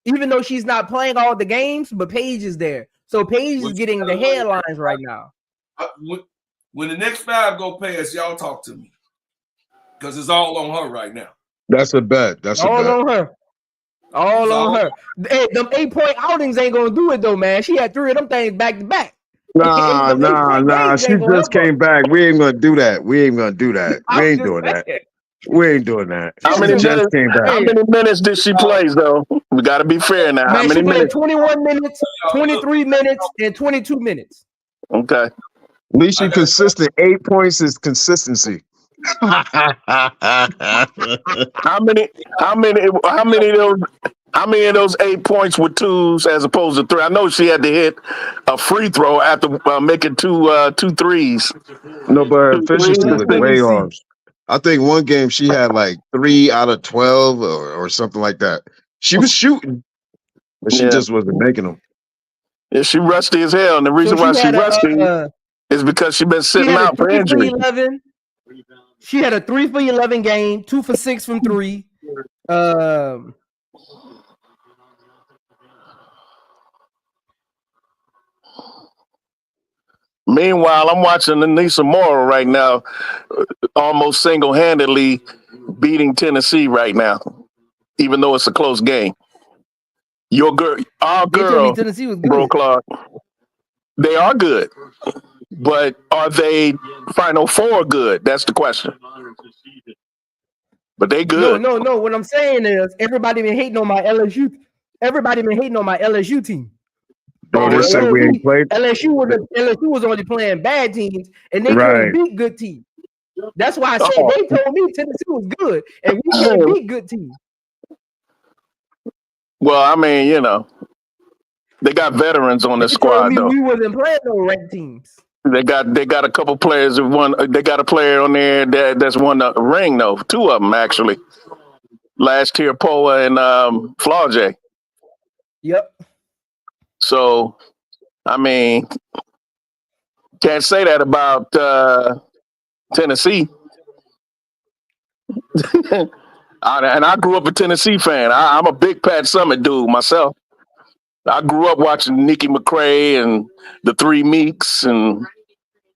even though she's not playing all the games. But Paige is there, so Paige is getting the headlines right now. When the next 5 go past, y'all talk to me, because it's all on her right now. That's a bet. That's a All bet. on her. All It's on all- her. Hey, them 8-point outings ain't gonna do it though, man. She had 3 of them things back to back. Nah. Them 8-point games She ain't gonna just help her. came back. We ain't gonna do that. We ain't doing that. We ain't doing that. How She many just minutes? came back. How many minutes did she play though? We got to be fair now. How Man, many she played minutes? 21 minutes, 23 minutes, and 22 minutes. Okay. At least you consistent. 8 points is consistency. How many of those 8 points were twos as opposed to 3? I know she had to hit a free throw after making two threes. No, but her 2 threes efficiency to was Let me way see. off. I think one game she had like 3 out of 12 or something like that. She was shooting, but she Yeah. just wasn't making them. Yeah, she rusty as hell, and the So reason why she she had rusty a is because she been she sitting had a out for 3 for injury. 11. She had a 3 for 11 game, 2 for 6 from 3. Meanwhile, I'm watching Anissa Morrow right now, almost single-handedly beating Tennessee right now, even though it's a close game. Your girl, our They told me girl, Tennessee was Bro good. Clark, they are good, but are they Final Four good? That's the question. But they good. No. What I'm saying is everybody been hating on my LSU. Everybody been hating on my LSU team. Bro, Oh, they They said really? told we ain't me played. LSU was only playing bad teams and they couldn't Right. beat good teams. That's why I said Oh. they told me Tennessee was good and we can't beat good teams. Well, I mean, you know, they got veterans on the They told squad me though. we wasn't playing no ranked teams. They got a couple players that won. They got a player on there that's won a ring though. 2 of them actually. Last year, Poa and Flaujae. Yep. So, I mean, can't say that about Tennessee. And I grew up a Tennessee fan. I'm a big Pat Summitt dude myself. I grew up watching Nikki McCrae and the Three Meeks, and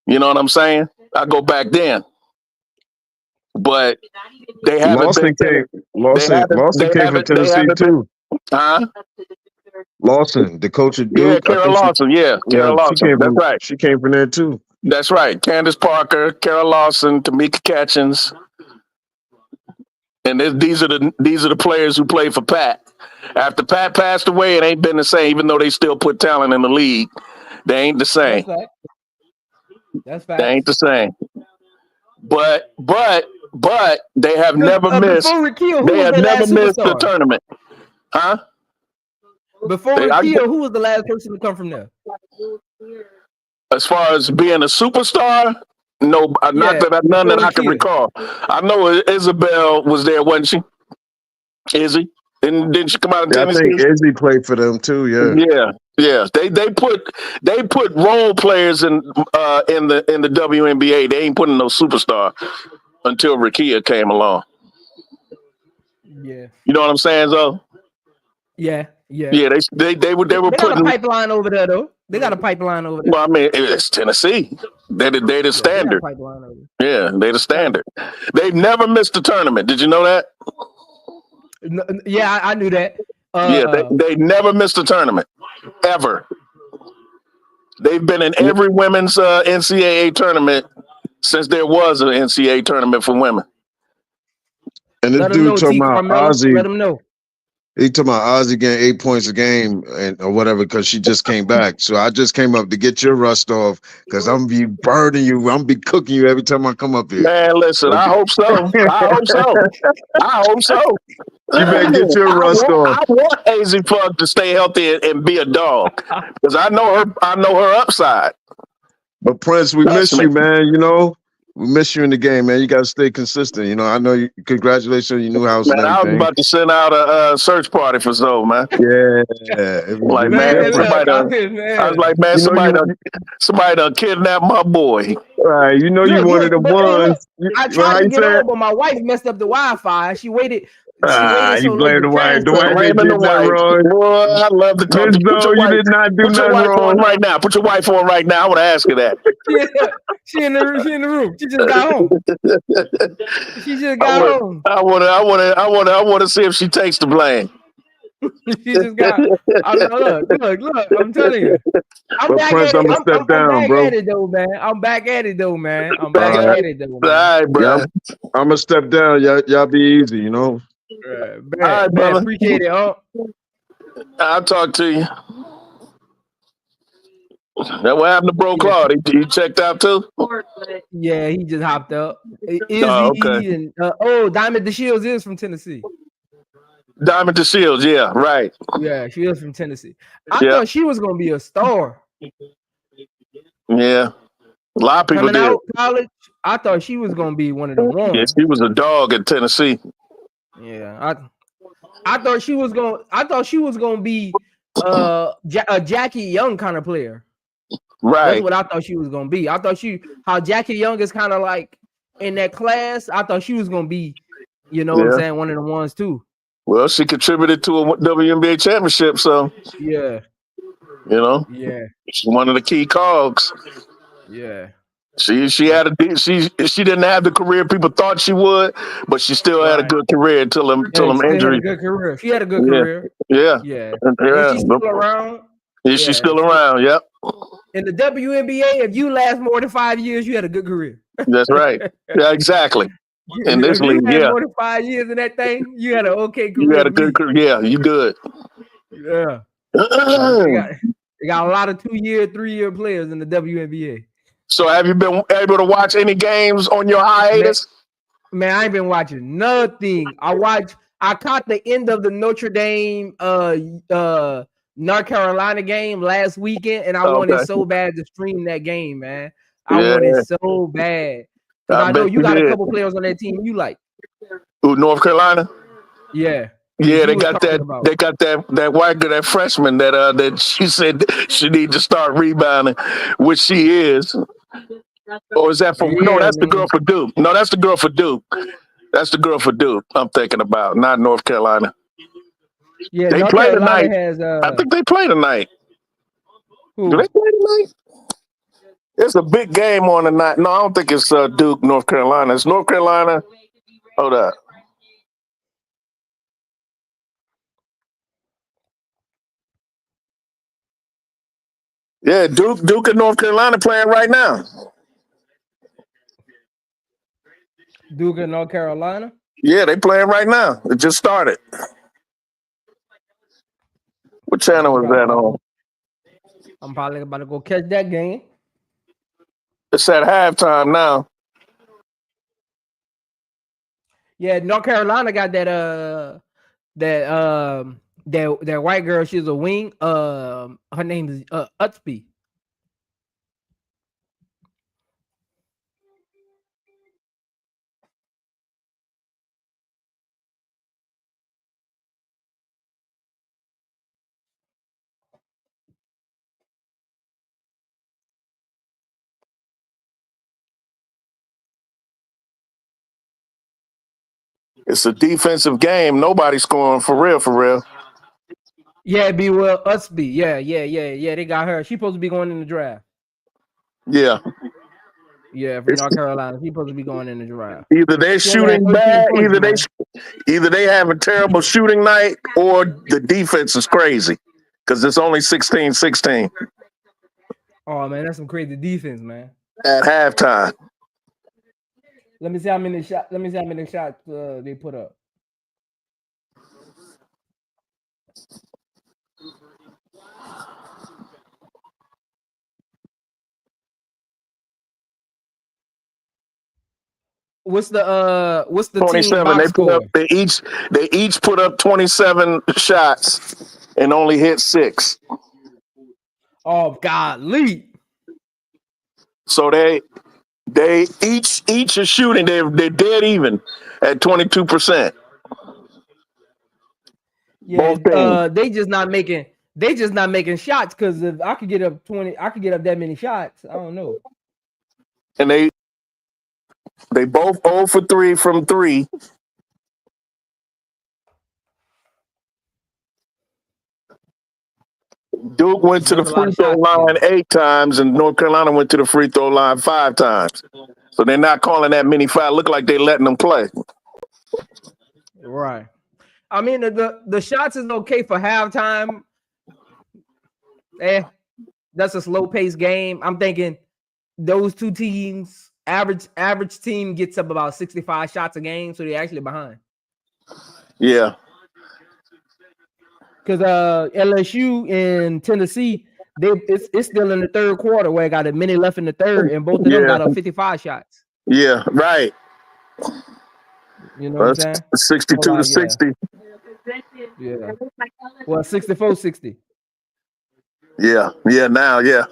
you know what I'm saying. I go back then, but they haven't Lawson been. came. Lawson came from Tennessee too. Huh? Lawson, the coach of Yeah, Duke. I Kara think Lawson. she Lawson. came That's from. right. She came from there too. That's right. Candace Parker, Kara Lawson, Tamika Catchings, and these are the players who played for Pat. After Pat passed away, it ain't been the same. Even though they still put talent in the league, they ain't the same. That's They fact. ain't the same. But they have never missed. Before Rakia, who They was have the never last missed the superstar? tournament, huh? Before Rakia, who was the last person to come from there? As far as being a superstar, no, none that I can Rakia. recall. I know Isabel was there, wasn't she? Izzy, and didn't she come out of Yeah, I Tennessee? think Izzy played for them too. Yeah. Yeah. They put role players in the WNBA. They ain't putting no superstar until Rakia came along. Yeah. You know what I'm saying, though? Yeah. Yeah, they were They got putting. a pipeline over there, though. They got a pipeline over there. Well, I mean, it's Tennessee. They're the standard. They got a pipeline over there. Yeah, they're the standard. They've never missed a tournament. Did you know that? Yeah, I knew that. Yeah, they never missed a tournament ever. They've been in every women's NCAA tournament since there was an NCAA tournament for women. And this Let them dude know, talking T. about Carmelo. Ozzy. Let them know. He talking about Ozzy getting 8 points a game or whatever because she just came back. So I just came up to get your rust off because I'm be burning you. I'm be cooking you every time I come up here. Man, listen, I hope so. I hope so. You better get your rust off. I want Azie F to stay healthy and be a dog because I know her upside. But Prince, we miss Trust me. you, man. You know, we miss you in the game, man. You got to stay consistent. You know, I know you. Congratulations on your new house Man, and I was everything. about to send out a search party for Zoe, man. Yeah, it was Like, really man, different. I was like, man, You know, somebody done kidnapped my boy. Right, you know, you one of the But, hey, ones. I Well, how tried to you get say on, it? but my wife messed up the Wi-Fi. She waited. She waited so You late blame to Dwight. transfer. Dwight didn't Blaming the did nothing wife. wrong. Boy, I love to talk Vince, to you. though, you did not do Put your nothing wife on wrong. right now. Put your wife on right now. I want to ask her that. She in the room. She just got home. She just got home. I want to see if she takes the blame. She just got. Look. I'm telling you. I'm But back Prince, at it. I'm gonna step I'm down, back bro. at it though, man. I'm back at it though, man. All right, bro. Yeah, I'm gonna step down. Y'all be easy, you know. Man, brother. appreciate it. I'll talk to you. Now, what happened to Bro Claude? He checked out too? Yeah, he just hopped up. Okay. Diamond the Shields is from Tennessee. Diamond to Shields, yeah, right. Yeah, she is from Tennessee. I Yeah. thought she was gonna be a star. Yeah. A lot of people Coming did. out college, I thought she was gonna be one of the ones. Yeah, she was a dog at Tennessee. Yeah, I thought she was gonna be a Jackie Young kind of player. Right. That's what I thought she was gonna be. I thought how Jackie Young is kind of like in that class. I thought she was gonna be, what I'm saying, one of the ones too. Well, she contributed to a WNBA championship, so Yeah. Yeah. She's one of the key cogs. Yeah. She she didn't have the career people thought she would, but she still had a good career until them injuries. Had a good career. She had a good career. Yeah. Yeah. And she's still around. Yeah, she's still around. Yep. In the WNBA, if you last more than 5 years, you had a good career. That's right. Yeah, exactly. In this league, more than 5 years in that thing, you had an okay career. You had a good career. Yeah, you good. Yeah. They got a lot of 2-year, 3-year players in the WNBA. So have you been able to watch any games on your hiatus? Man, I ain't been watching nothing. I caught the end of the Notre Dame North Carolina game last weekend, and I wanted so bad to stream that game, man. I wanted so bad. Because I know you got a couple players on that team you like. Ooh, North Carolina? Yeah. Yeah, they got that white girl, that freshman that she said she need to start rebounding, which she is. Or is that no, that's the girl for Duke. No, that's the girl for Duke. That's the girl for Duke I'm thinking about, not North Carolina. Yeah, they North play Carolina tonight. I think they play tonight. Who? Do they play tonight? It's a big game on tonight. No, I don't think it's Duke, North Carolina. It's North Carolina. Hold up. Yeah, Duke and North Carolina playing right now. Duke and North Carolina? Yeah, they playing right now. It just started. What channel is that on? I'm probably about to go catch that game. It's at halftime now. Yeah, North Carolina got that white girl. She's a wing. Her name is Utsby. It's a defensive game. Nobody's scoring for real, for real. Yeah, be well, Utsby. Yeah. They got her. She's supposed to be going in the draft. Yeah. Yeah, from North Carolina. She's supposed to be going in the draft. Either they're shooting bad, either they have a terrible shooting night, or the defense is crazy. Because it's only 16-16. Oh man, that's some crazy defense, man. At halftime. Let me see how many shots. They put up. What's the 27? They each put up 27 shots and only hit 6. Oh golly! So they each are shooting. They're dead even at 22%. Yeah, they just not making shots, because if I could get up 20, I could get up that many shots. I don't know. And they both 0 for 3 from 3. Duke went to the That's a lot free of throw shots. line 8 times, and North Carolina went to the free throw line 5 times. So they're not calling that many fouls. Look like they're letting them play. Right. I mean, the shots is okay for halftime. That's a slow paced game. I'm thinking those two teams, average team gets up about 65 shots a game, so they're actually behind. Yeah. Because LSU and Tennessee, it's still in the third quarter where I got a minute left in the third, and both of them got up 55 shots. Yeah, right. You know what I'm saying? 62 to 60. Yeah. Well, 64-60. Yeah, now, yeah.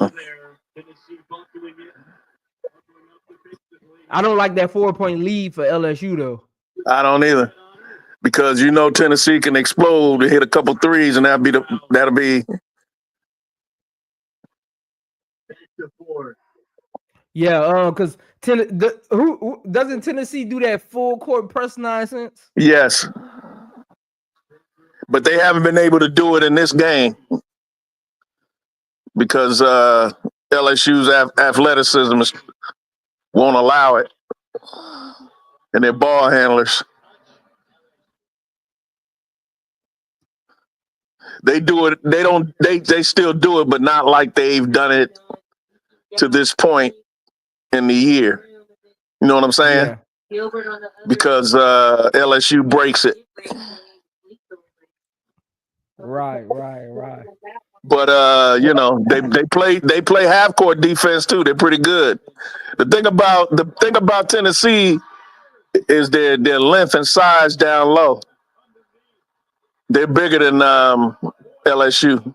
I don't like that 4-point lead for LSU though. I don't either. Because you know Tennessee can explode and hit a couple threes, and that'll be Yeah, because who doesn't Tennessee do that full court press nonsense? yes. But they haven't been able to do it in this game because LSU's athleticism won't allow it, and their ball handlers. They do it. They still do it, but not like they've done it to this point in the year. You know what I'm saying? Yeah. Because LSU breaks it. Right. But you know, they play half court defense too. They're pretty good. The thing about Tennessee is their length and size down low. They're bigger than LSU.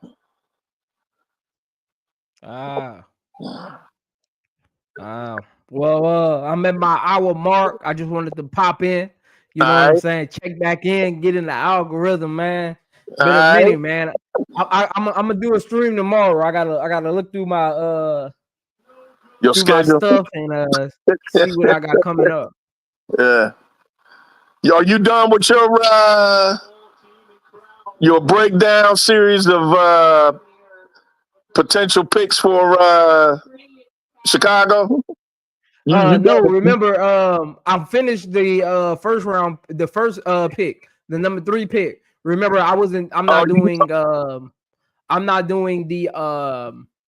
Well, I'm at my hour mark. I just wanted to pop in. You know what I'm saying? Check back in, get in the algorithm, man. Been a minute, man. I'm gonna do a stream tomorrow. I gotta look through my your schedule, my stuff and see what I got coming up. Yeah. Are you done with your breakdown series of potential picks for Chicago? No, remember, I finished the first round, the first pick, the number 3 pick. Remember, I'm not doing the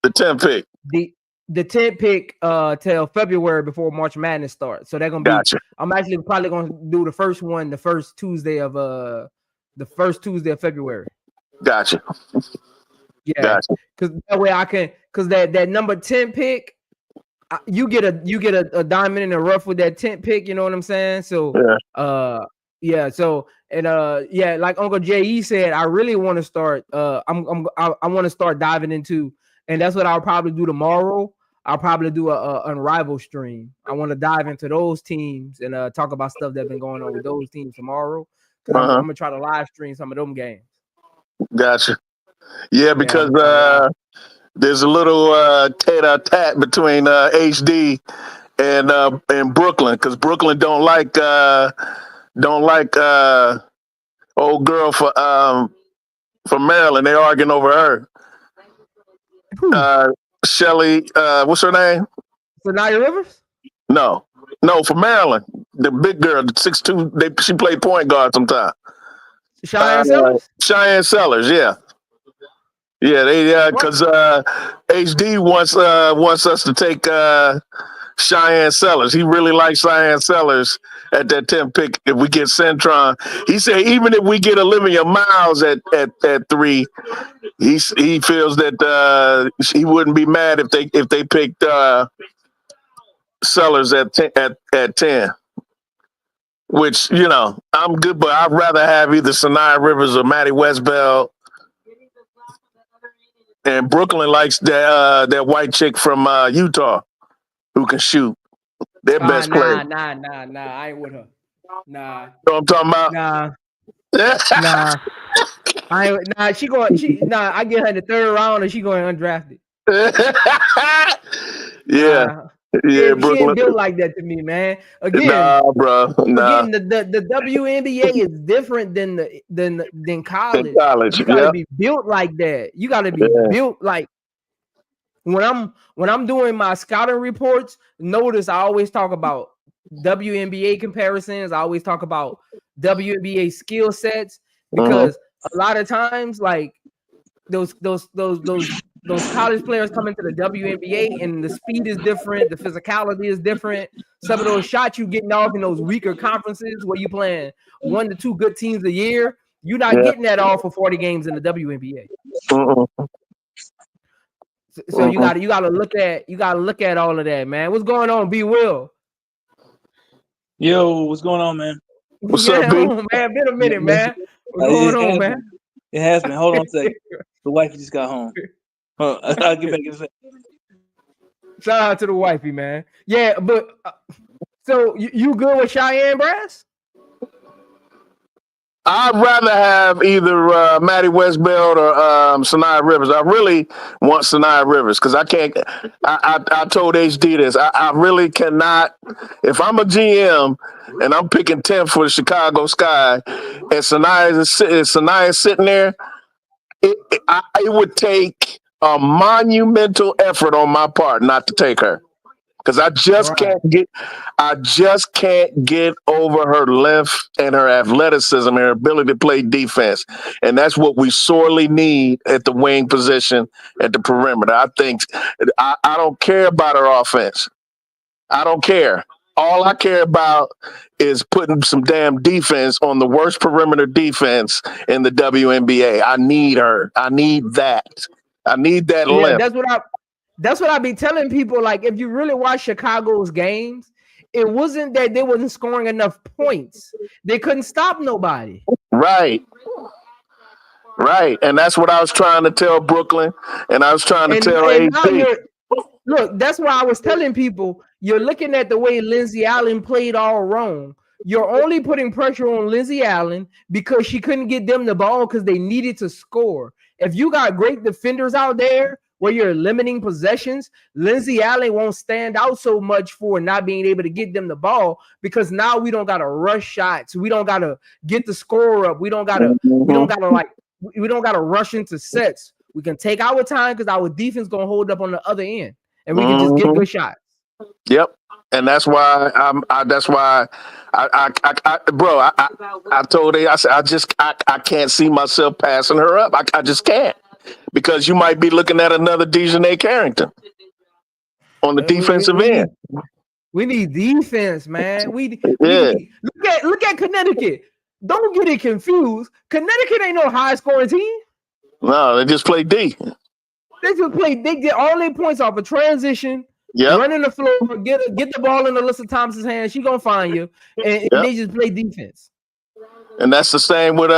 10th pick. The 10th pick till February before March Madness starts. So they're gonna be. Gotcha. I'm actually probably gonna do the first one, the first Tuesday of February. Gotcha. Yeah, because that way I can, because that number 10 pick, you get a diamond in the rough with that 10th pick. You know what I'm saying? So yeah. So like Uncle J.E. said, I really want to start. I want to start diving into, and that's what I'll probably do tomorrow. I'll probably do a Unrivaled stream. I want to dive into those teams and talk about stuff that's been going on with those teams tomorrow. Because I'm gonna try to live stream some of them games. Gotcha. Yeah, because there's a little tete-a-tete between HD and Brooklyn, because Brooklyn don't like old girl from Maryland. They're arguing over her. Shelly, what's her name? Sanaya Rivers? No, from Maryland. The big girl, the 6'2", she played point guard sometime. Cheyenne Sellers? Cheyenne Sellers, yeah. Yeah, because HD wants us to take Cheyenne Sellers. He really likes Cheyenne Sellers at that 10th pick. If we get Centron, he said even if we get Olivia Miles at 3, he feels that he wouldn't be mad if they picked Sellers at 10. Which, you know, I'm good, but I'd rather have either Sanaya Rivers or Maddie Westbeld. And Brooklyn likes that white chick from Utah who can shoot. Their best player. Nah. I ain't with her. Nah. You know what I'm talking about? Nah. I get her in the 3rd round and she going undrafted. Yeah. Yeah, She ain't Brooklyn. built like that to me, man. Again, Nah, bro. Nah. again, the WNBA is different than In college. college. You got to Yep. be built like that. You got to be Yeah. built like when I'm doing my scouting reports. Notice I always talk about WNBA comparisons. I always talk about WNBA skill sets because a lot of times, like those college players come into the WNBA and the speed is different, the physicality is different. Some of those shots you getting off in those weaker conferences where you playing 1 to 2 good teams a year, you're not getting that off for 40 games in the WNBA. So you gotta look at all of that, man. What's going on, B Will? Yo, what's going on, man? What's up, B? Man? Been a minute, man. What's going on, man? It has been. Hold on a second. The wife just got home. I'll get back in a second. Shout out to the wifey, man. Yeah, but so you good with Cheyenne Brass? I'd rather have either Maddie Westbeld or Sanaya Rivers. I really want Sanaya Rivers because I can't. I told HD this. I really cannot. If I'm a GM and I'm picking 10th for the Chicago Sky, and Sanaya sitting there, it would take a monumental effort on my part not to take her. Because I just can't get over her length and her athleticism and her ability to play defense. And that's what we sorely need at the wing position at the perimeter. I think I don't care about her offense. I don't care. All I care about is putting some damn defense on the worst perimeter defense in the WNBA. I need her. I need that. I need that length. That's what I be telling people. Like, if you really watch Chicago's games, it wasn't that they wasn't scoring enough points. They couldn't stop nobody. Right. And that's what I was trying to tell Brooklyn, and I was trying to tell AD. Look, that's why I was telling people, you're looking at the way Lindsey Allen played all wrong. You're only putting pressure on Lindsey Allen because she couldn't get them the ball because they needed to score. If you got great defenders out there where you're limiting possessions, Lindsey Allen won't stand out so much for not being able to get them the ball because now we don't gotta rush shots. We don't gotta get the score up. We don't gotta rush into sets. We can take our time because our defense gonna hold up on the other end, and we can just get good shots. Yep. And that's why I told her, I said, I can't see myself passing her up. I just can't. Because you might be looking at another Dejanay Carrington on the defensive end. We need defense, man. Look at Connecticut. Don't get it confused. Connecticut ain't no high scoring team. No, they just play D. They get all their points off a transition. Yep. Run in the floor, get the ball in Alyssa Thompson's hand. She gonna find you, and they just play defense. And that's the same with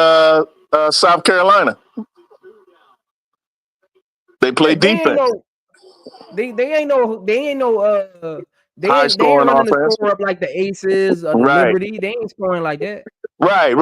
South Carolina. They play defense. They ain't high scoring running the offense. score up like the Aces or the Liberty. They ain't scoring like that. Right.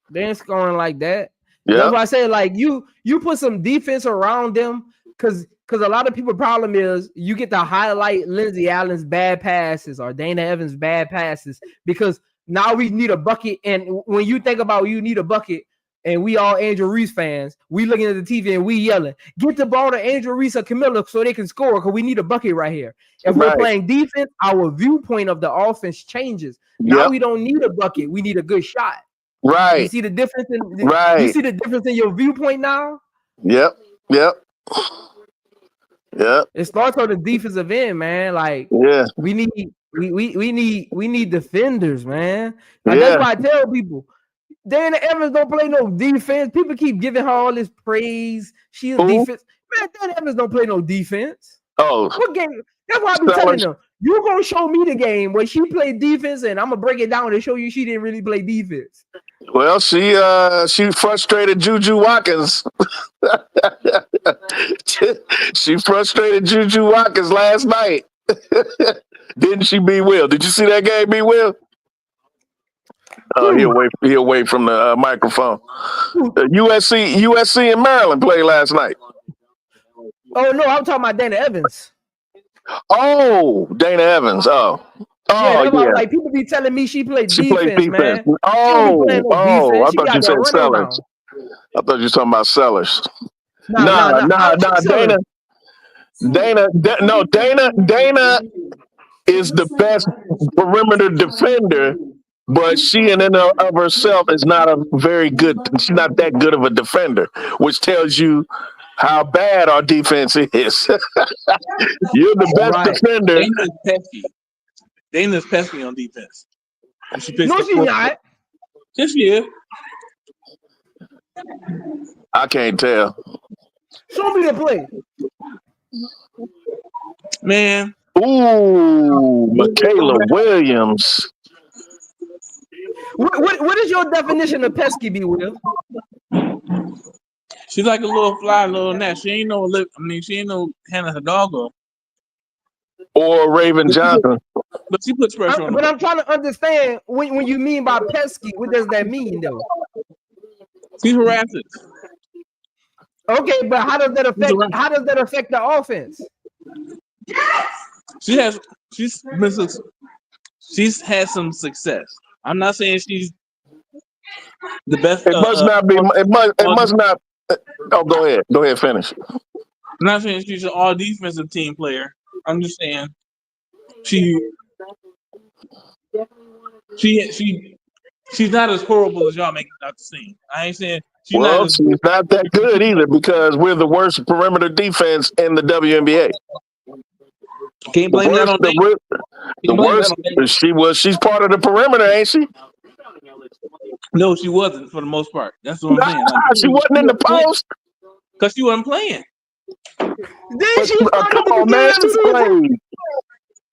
They ain't scoring like that. Yeah. That's why I say, like, you put some defense around them because a lot of people's problem is you get to highlight Lindsey Allen's bad passes or Dana Evans' bad passes because now we need a bucket. And when you think about you need a bucket, and we all Angel Reese fans, we looking at the TV and we yelling, get the ball to Angel Reese or Camilla so they can score because we need a bucket right here. If we're playing defense, our viewpoint of the offense changes. Now we don't need a bucket. We need a good shot. Right. You see the difference you see the difference in your viewpoint now? Yep. It starts on the defensive end, man. Like we need defenders, man. Like, that's why I tell people, Dana Evans don't play no defense. People keep giving her all this praise. She's a defense. Man, Dana Evans don't play no defense. Oh. What game? That's why I be telling them, you're going to show me the game where she played defense, and I'm going to break it down and show you she didn't really play defense. Well, she frustrated Juju Watkins. She frustrated Juju Watkins last night. Didn't she, B. Will? Did you see that game, B. Will? He away from the microphone. USC and Maryland played last night. Oh no, I'm talking about Dana Evans. Oh, Dana Evans. Oh, Yeah, that's why yeah. like people be telling me she played She plays defense, defense. man. She don't be playing no I defense. She be thought you out there said running Sellers. around. I thought you were talking about Sellers. Nah. I don't think Dana. Sellers. Dana is the best perimeter defender, but she in and of herself is not a very good. She's not that good of a defender, which tells you how bad our defense is. You're the best Right. defender. Dana's pesky. Dana's pesky on defense. No, she's not. Yes, she is. I can't tell. Show me the play. Man, Ooh, Michaela Williams. What is your definition of pesky, B. Will? she's like a little fly, little gnat. She ain't no she ain't no Hannah Hidalgo. Or Raven Johnson. But she puts pressure on But her. I'm trying to understand when you mean by pesky, what does that mean though? She harasses. Okay, but how does that affect the offense? She's had some success. I'm not saying she's the best. It must not be. It must not. Oh, go ahead. Go ahead. Finish. I'm not saying she's an all defensive team player. I'm just saying she's not as horrible as y'all make it out to seem. I ain't saying she's not that good either because we're the worst perimeter defense in the WNBA. Can't blame that on Dana. The worst. She's part of the perimeter, ain't she? No, she wasn't for the most part. That's what I'm saying. She wasn't in the post because she wasn't playing. Then she come on, man. She played.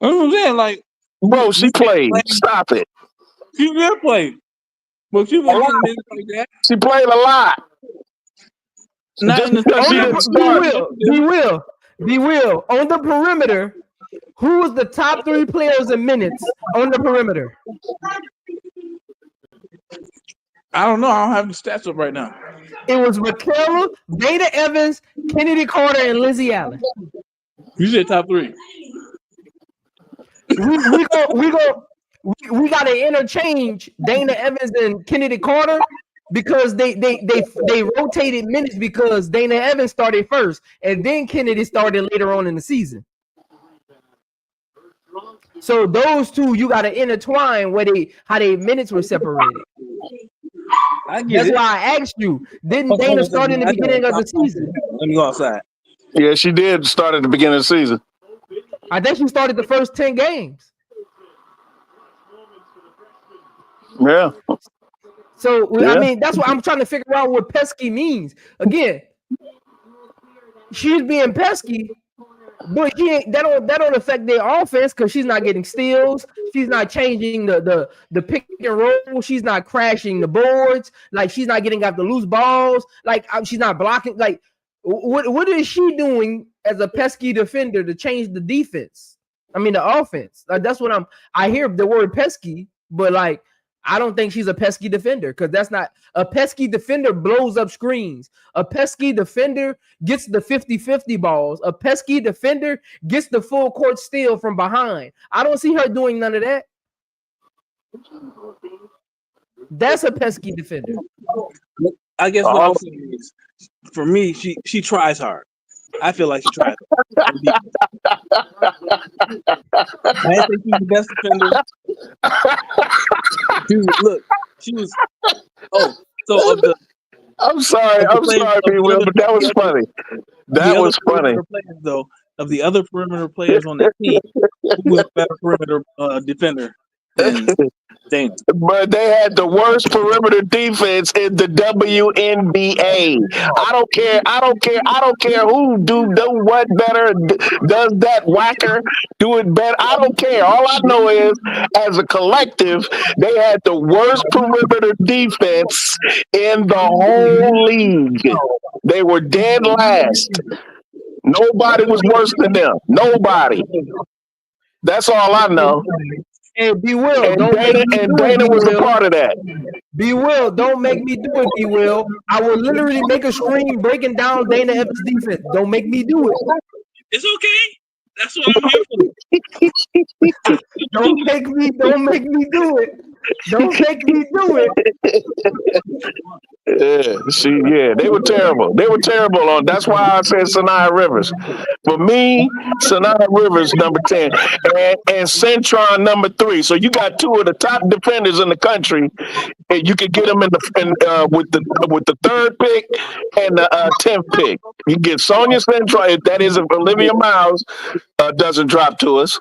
That's what I'm saying. Like, bro, she played. Stop it. She did play, but she wasn't getting minutes like that. She played a lot. Be Will. On the perimeter, who was the top 3 players in minutes on the perimeter? I don't know. I don't have the stats up right now. It was Michaela, Dana Evans, Kennedy Carter, and Lizzie Allen. You said top 3. We got to interchange Dana Evans and Kennedy Carter because they rotated minutes because Dana Evans started first and then Kennedy started later on in the season. So those two you got to intertwine how they minutes were separated. That's why I asked you. Didn't Dana start in the beginning of the season? Let me go outside. Yeah, she did start at the beginning of the season. I think she started the first 10 games. Yeah. So I mean, that's what I'm trying to figure out what pesky means. Again, she's being pesky, but that don't affect their offense because she's not getting steals. She's not changing the pick and roll. She's not crashing the boards. Like she's not getting out the loose balls. Like she's not blocking. Like what is she doing as a pesky defender to change the defense? I mean the offense. Like that's what I hear the word pesky, but like I don't think she's a pesky defender because that's not a pesky defender blows up screens. A pesky defender gets the 50-50 balls. A pesky defender gets the full court steal from behind. I don't see her doing none of that. That's a pesky defender. I guess what I'm saying is, for me, she tries hard. I feel like she tries hard. I think she's the best defender. She was. Oh, so of the. I'm sorry, B. Will, but that was funny. That was funny. Players, though, of the other perimeter players on the team, who was a better perimeter defender than Dana? But they had the worst perimeter defense in the WNBA. I don't care who do what better, does that whacker do it better. I don't care. All I know is, as a collective, they had the worst perimeter defense in the whole league. They were dead last. Nobody was worse than them. Nobody. That's all I know. Hey, B. Will, and Dana was a part of that. B. Will, don't make me do it, B. Will. I will literally make a screen breaking down Dana Evans' defense. Don't make me do it. It's okay. That's what I'm here for. Don't make me do it. Don't make me do it. Yeah, they were terrible. They were terrible on. That's why I said Sanaya Rivers. For me, Sanaya Rivers number 10, and Centron number 3. So you got two of the top defenders in the country, and you could get them with the third pick and the 10th pick. You get Sonia Centron. That is if Olivia Miles doesn't drop to us.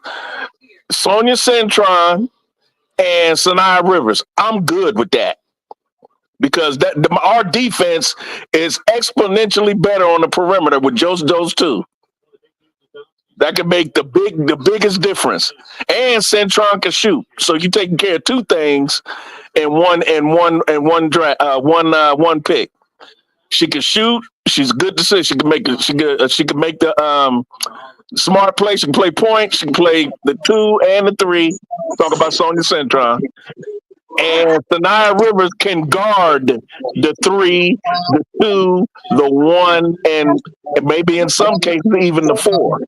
Sonia Centron and Sanaya Rivers. I'm good with that. Because our defense is exponentially better on the perimeter with just those two. That could make the biggest difference. And Centron can shoot, so you taking care of two things in one pick. She can shoot. She's good to see. She can make the smart play. She can play point. She can play the 2 and the 3. Talk about Sonia Centron. And Sanaya Rivers can guard the 3, the 2, the 1, and maybe in some cases even the 4.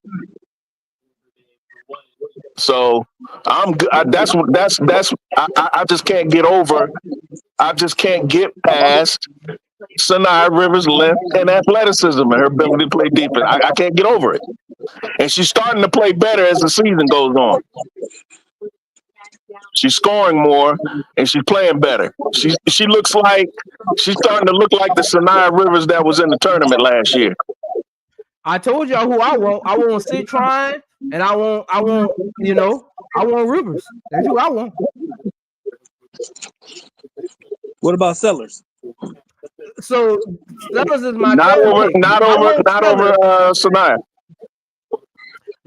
So I'm good. I just can't get over. I just can't get past Sanaya Rivers' length and athleticism and her ability to play defense. I can't get over it. And she's starting to play better as the season goes on. She's scoring more and she's playing better. She looks like she's starting to look like the Sanaya Rivers that was in the tournament last year. I told y'all who I want. I want Citron and I want Rivers. That's who I want. What about Sellers? So Sellers is my not third over pick. not over Sanaya.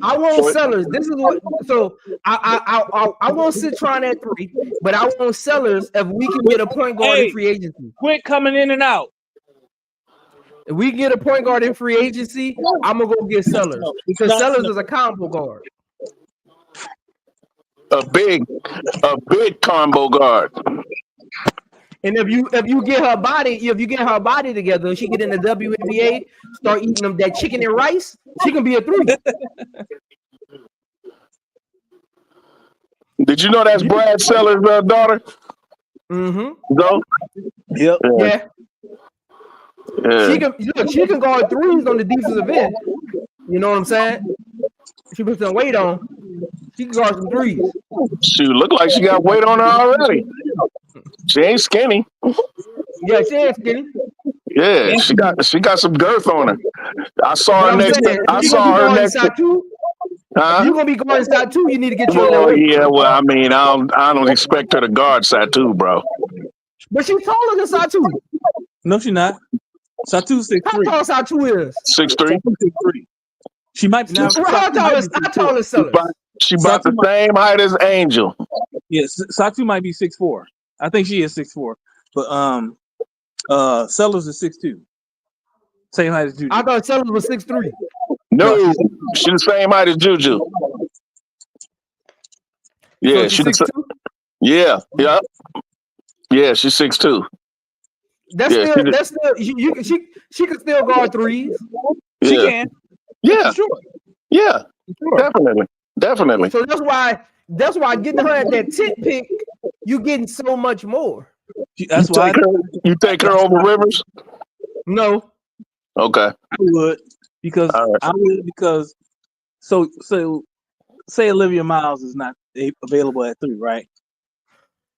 I want Sellers. This is what. So I want Citron at 3, but I want Sellers if we can get a point guard in free agency. Quit coming in and out. If we get a point guard in free agency, I'm gonna go get Sellers because Sellers is a combo guard. A big combo guard. And if you get her body together, she get in the WNBA, start eating them that chicken and rice, she can be a 3. Did you know that's Brad Sellers' daughter? Mm-hmm. No. Yep. Yeah. She can guard 3s on the defensive end. You know what I'm saying? She put some weight on. She can guard some 3s. She look like she got weight on her already. She ain't skinny. Yeah, she ain't skinny. Yeah, she got some girth on her. I saw her next. I saw her next. If you're gonna be guarding side 2, you need to get your Well, yeah. Well, I mean, I don't expect her to guard side 2, bro. But she's taller than side 2. No, she's not. Satu 6'3". How tall side 2 is? 6'3". 6'3". She might be. How tall is Sellers? She about the same height as Angel. Yes, Satu might be 6'4". I think she is 6'4". But Sellers is 6'2". Same height as Juju. I thought Sellers was 6'3". No, she's the same height as Juju. Yeah, so she's 6'2"? Yeah. She's 6'2". That's still she can still guard 3s. Yeah. She can. Yeah. Sure. Yeah. Sure. Definitely. So that's why getting her at that 10th pick, you getting so much more. That's why you take her over Rivers? No. Okay. I would because so say Olivia Miles is not available at 3, right?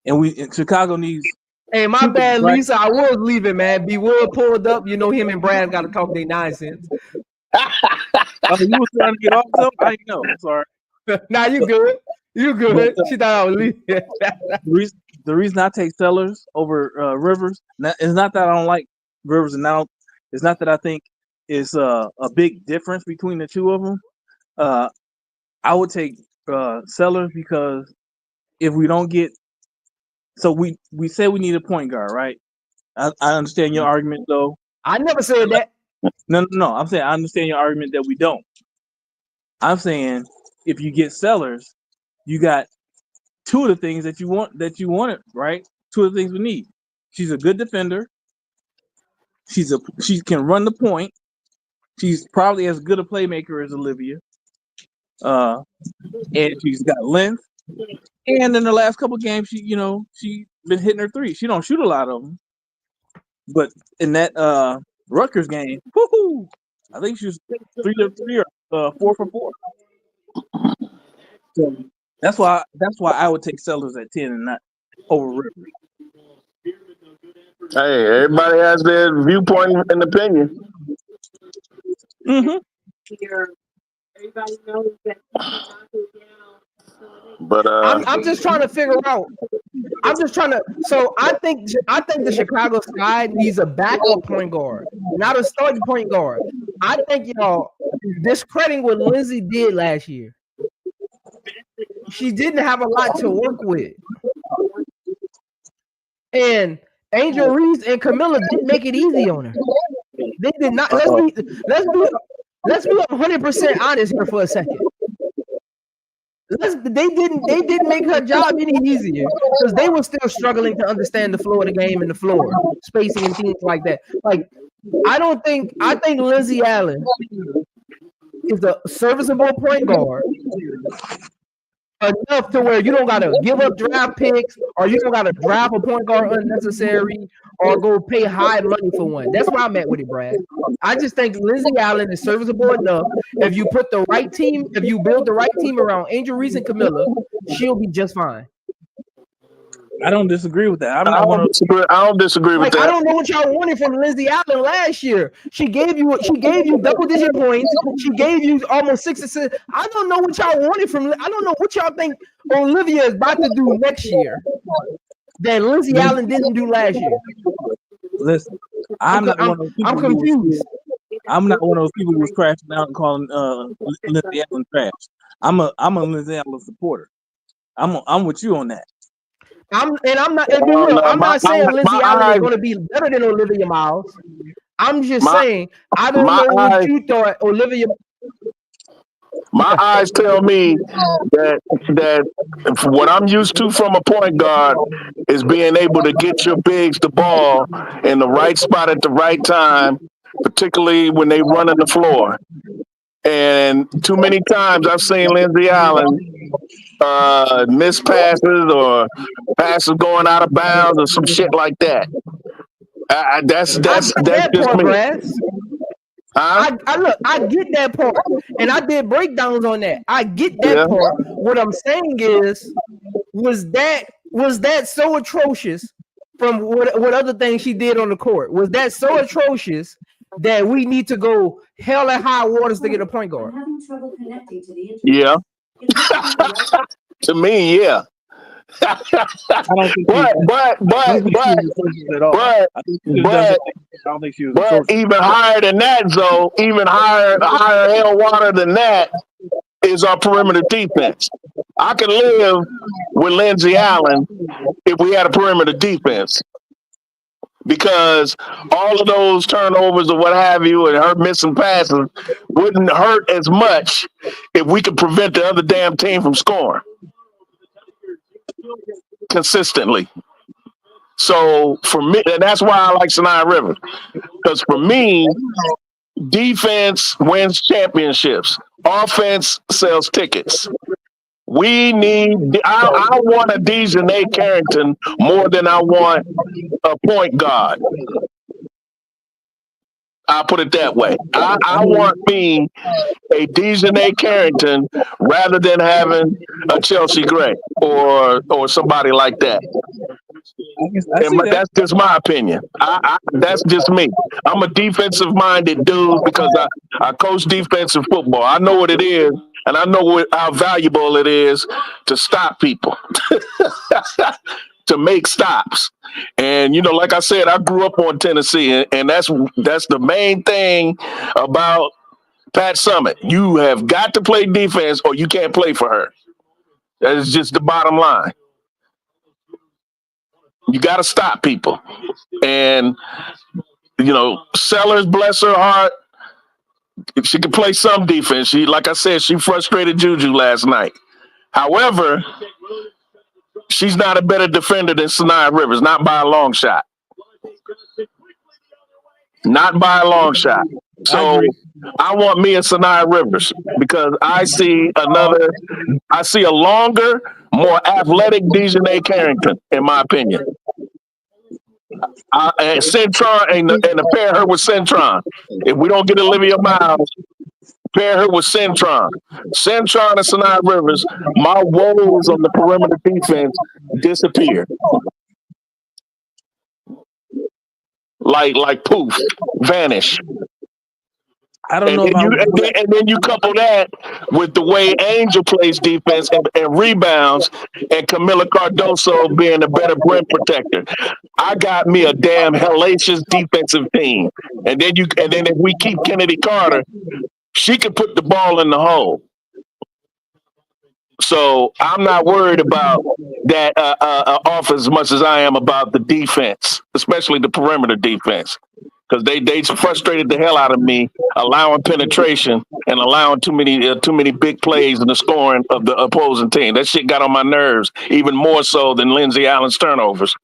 And Chicago needs. Hey, my bad, Lisa. I was leaving, man. B Wood pulled up. You know him and Brad got to talk their nonsense. You was trying to get off stuff? I know. Sorry. Nah, you good. You good. She thought I was leaving. The reason I take Sellers over Rivers is not that I don't like Rivers, and now it's not that I think it's a big difference between the two of them. I would take Sellers because if we don't get, so we say we need a point guard, right? I understand your argument, though. I never said that. No. I'm saying I understand your argument that we don't. I'm saying if you get Sellers, you got two of the things that you wanted, right? Two of the things we need. She's a good defender. She can run the point. She's probably as good a playmaker as Olivia. and she's got length. And in the last couple games, she been hitting her threes. She don't shoot a lot of them, but in that Rutgers game, woohoo! I think she was 3 of 3 or 4 for 4. So that's why I would take Sellers at 10 and not over Rivers. Hey, everybody has their viewpoint and opinion. Mm-hmm. But I'm just trying to figure out. So I think the Chicago side needs a backup point guard, not a starting point guard. I think y'all discrediting what Lindsay did last year. She didn't have a lot to work with, and Angel Reese and Camilla didn't make it easy on her. They did not. Let's be 100% honest here for a second. They didn't make her job any easier because they were still struggling to understand the flow of the game and the floor spacing and things like that. Like, I think Lindsay Allen is a serviceable point guard enough to where you don't gotta give up draft picks or you don't gotta draft a point guard unnecessary or go pay high money for one. That's where I'm at with it, Brad. I just think Lindsay Allen is serviceable enough. If you put the right team, if you build the right team around Angel Reese and Camilla, she'll be just fine. I don't disagree with that. I don't disagree with that. I don't know what y'all wanted from Lindsay Allen last year. She gave you double-digit points. She gave you almost 6 assists. I don't know what y'all wanted from. I don't know what y'all think Olivia is about to do next year that Lindsay Allen didn't do last year. Listen, I'm confused. I'm not one of those people who was crashing out and calling Lindsay Allen trash. I'm a Lindsay Allen supporter. I'm with you on that. I'm not saying Lindsay Allen is going to be better than Olivia Miles. I'm just saying I don't know what you thought Olivia. My eyes tell me that what I'm used to from a point guard is being able to get your bigs the ball in the right spot at the right time, particularly when they run on the floor. And too many times I've seen Lindsay Allen miss passes or passes going out of bounds or some shit like that. That's just me. I get that part, and I did breakdowns on that. I get that part. What I'm saying is, was that so atrocious from what other things she did on the court? Was that so atrocious that we need to go hell and high waters to get a point guard? I'm having trouble connecting to the internet. Yeah. To me, yeah. But even higher than that, Zoe, even higher hell water than that is our perimeter defense. I could live with Lindsay Allen if we had a perimeter defense, because all of those turnovers or what have you and her missing passes wouldn't hurt as much if we could prevent the other damn team from scoring consistently. So for me, and that's why I like Sanaa Rivers, because for me, defense wins championships, offense sells tickets. We need. I want a Dejanay Carrington more than I want a point guard. I'll put it that way. I want me a Dejanay Carrington rather than having a Chelsea Gray or somebody like that. That's just my opinion. That's just me. I'm a defensive-minded dude because I coach defensive football. I know what it is, and I know how valuable it is to stop people, to make stops. And, like I said, I grew up on Tennessee, and that's the main thing about Pat Summitt. You have got to play defense or you can't play for her. That is just the bottom line. You got to stop people. And, Sellers, bless her heart, if she could play some defense. Like I said, she frustrated Juju last night. However, she's not a better defender than Sanaa Rivers, not by a long shot. Not by a long shot. I So agree. I want me a Sinai Rivers because I see a longer, more athletic Dejanay Carrington, in my opinion. And Centron and to pair her with Centron. If we don't get Olivia Miles, pair her with Centron. Centron and Sinai Rivers, my woes on the perimeter defense disappear. Like poof, vanish. I don't And know then if I you would and do then, that. and then you couple that with the way Angel plays defense and rebounds, and Camilla Cardoso being a better rim protector. I got me a damn hellacious defensive team. And then if we keep Kennedy Carter, she can put the ball in the hole. So I'm not worried about that off as much as I am about the defense, especially the perimeter defense, because they frustrated the hell out of me, allowing penetration and allowing too many big plays in the scoring of the opposing team. That shit got on my nerves even more so than Lindsey Allen's turnovers.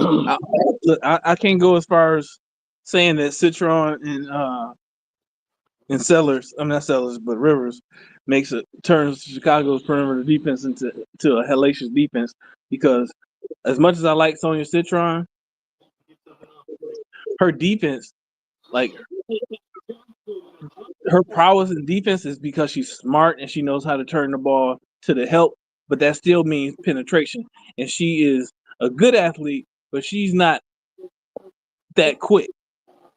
I, look, I can't go as far as saying that Citron and Sellers, I'm not Sellers, but Rivers turns Chicago's perimeter defense into a hellacious defense, because as much as I like Sonia Citron, her defense, like her prowess in defense, is because she's smart and she knows how to turn the ball to the help, but that still means penetration. And she is a good athlete, but she's not that quick,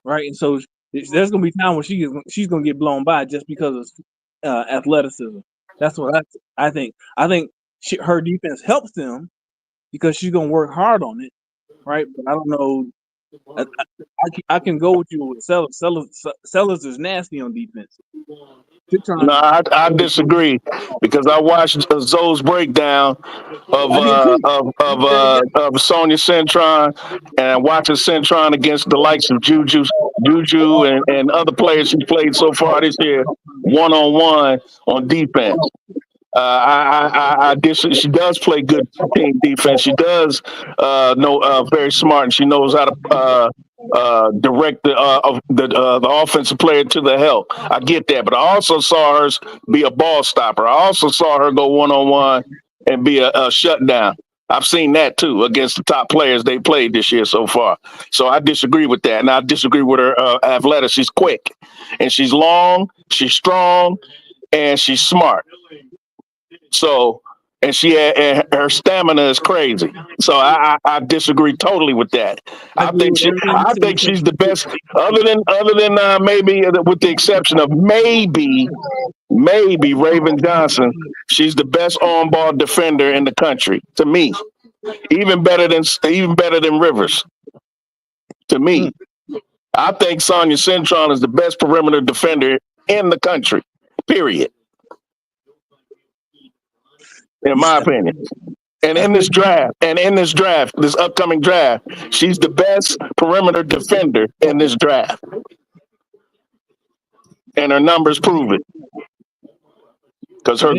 right? And so there's gonna be time when she's gonna get blown by just because of athleticism. That's what I think. I think her defense helps them because she's gonna work hard on it, right? But I don't know. I can go with you with Sellers. Sellers is nasty on defense. No, I disagree because I watched Zoe's breakdown I did too. of Sonia Centron, and watching Centron against the likes of Juju and other players she's played so far this year, 1-on-1 on defense. She does play good team defense. She does know very smart, and she knows how to direct the offensive player to the help. I get that, but I also saw her be a ball stopper. I also saw her go 1-on-1 and be a shutdown. I've seen that too against the top players they played this year so far. So I disagree with that, and I disagree with her athletics. She's quick, and she's long, she's strong, and she's smart. So, and her stamina is crazy. So I disagree totally with that. I agree with everything you I said. think she's the best, other than maybe with the exception of maybe Raven Johnson. She's the best on ball defender in the country to me. Even better than Rivers to me. I think Sonia Centron is the best perimeter defender in the country. Period. In my opinion. And in this this upcoming draft, she's the best perimeter defender in this draft. And her numbers prove it. Because her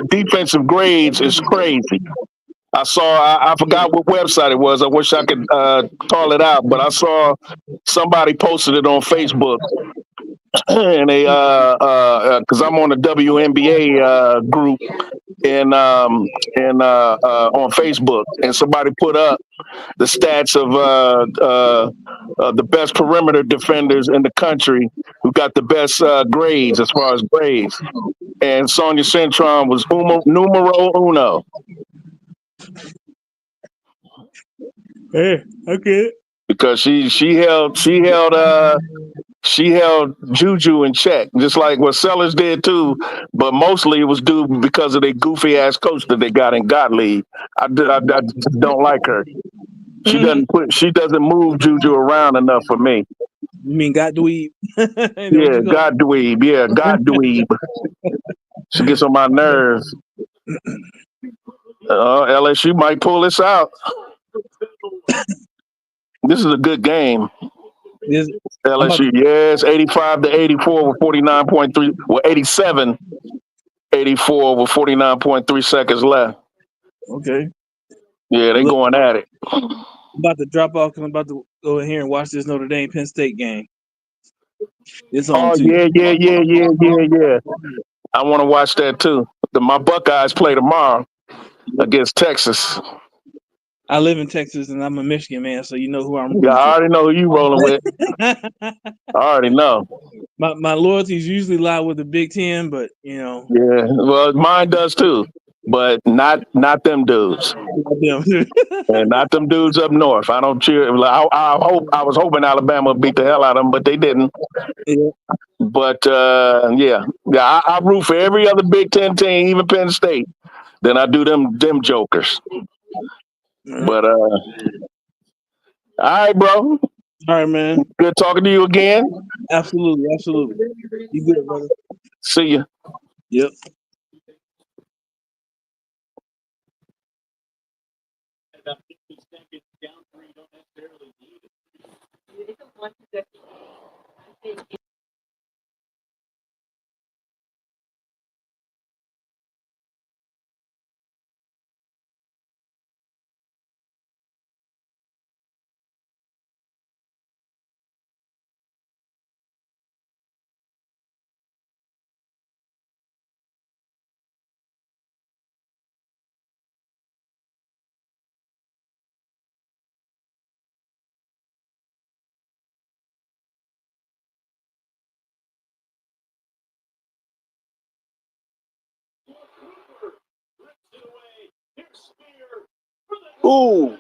defensive grades is crazy. I forgot what website it was. I wish I could call it out, but I saw somebody posted it on Facebook. And they because I'm on the WNBA group on Facebook, and somebody put up the stats of the best perimeter defenders in the country who got the best grades as far as grades, and Sonia Centron was numero uno. Hey, okay. Because she held Juju in check, just like what Sellers did too. But mostly it was due because of the goofy ass coach that they got in Gottlieb. I just don't like her. She doesn't move Juju around enough for me. You mean God dweeb? Yeah, God dweeb. Yeah, God dweeb. She gets on my nerves. LSU might pull this out. This is a good game. LSU, yes, 85-84 with 49.3, well, 87-84 with 49.3 seconds left. Okay. Yeah, they going at it. I'm about to drop off because I'm about to go in here and watch this Notre Dame Penn State game. It's on Oh too. yeah. I want to watch that too. My Buckeyes play tomorrow against Texas. I live in Texas and I'm a Michigan man, so you know who I'm Yeah, rooting I already know who you rolling with. for. I already know. my loyalties usually lie with the Big Ten, but you know, Yeah, well, mine does too, but not them dudes, them. and not them dudes up north. I don't cheer. I was hoping Alabama would beat the hell out of them, but they didn't. Yeah. But yeah. I root for every other Big Ten team, even Penn State. Then I do them jokers. But all right, bro. All right, man. Good talking to you again. Absolutely. You good, brother? See you. Yep. Ooh.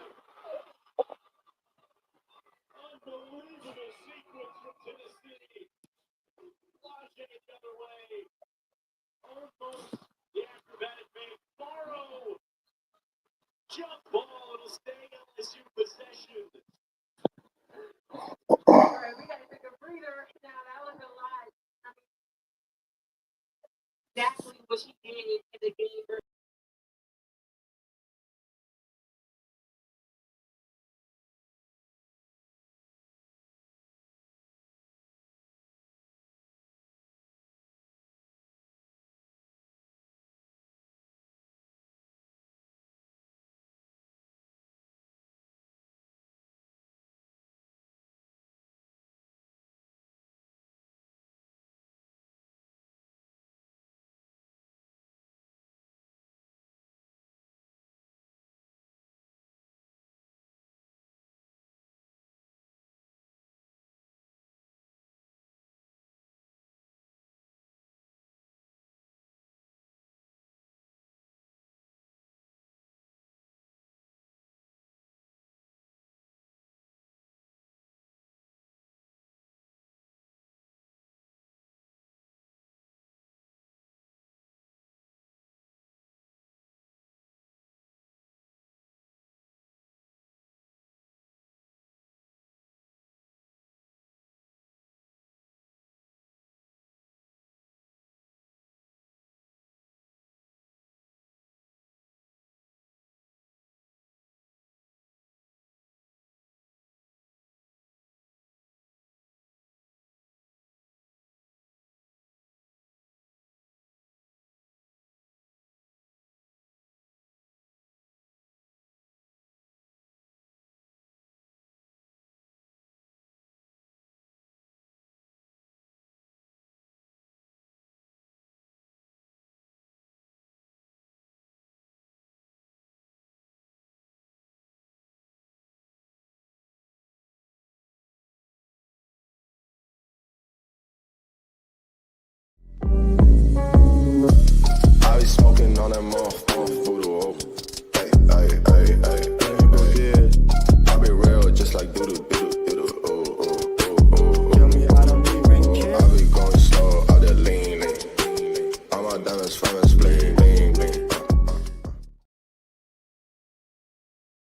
Exactly what she did.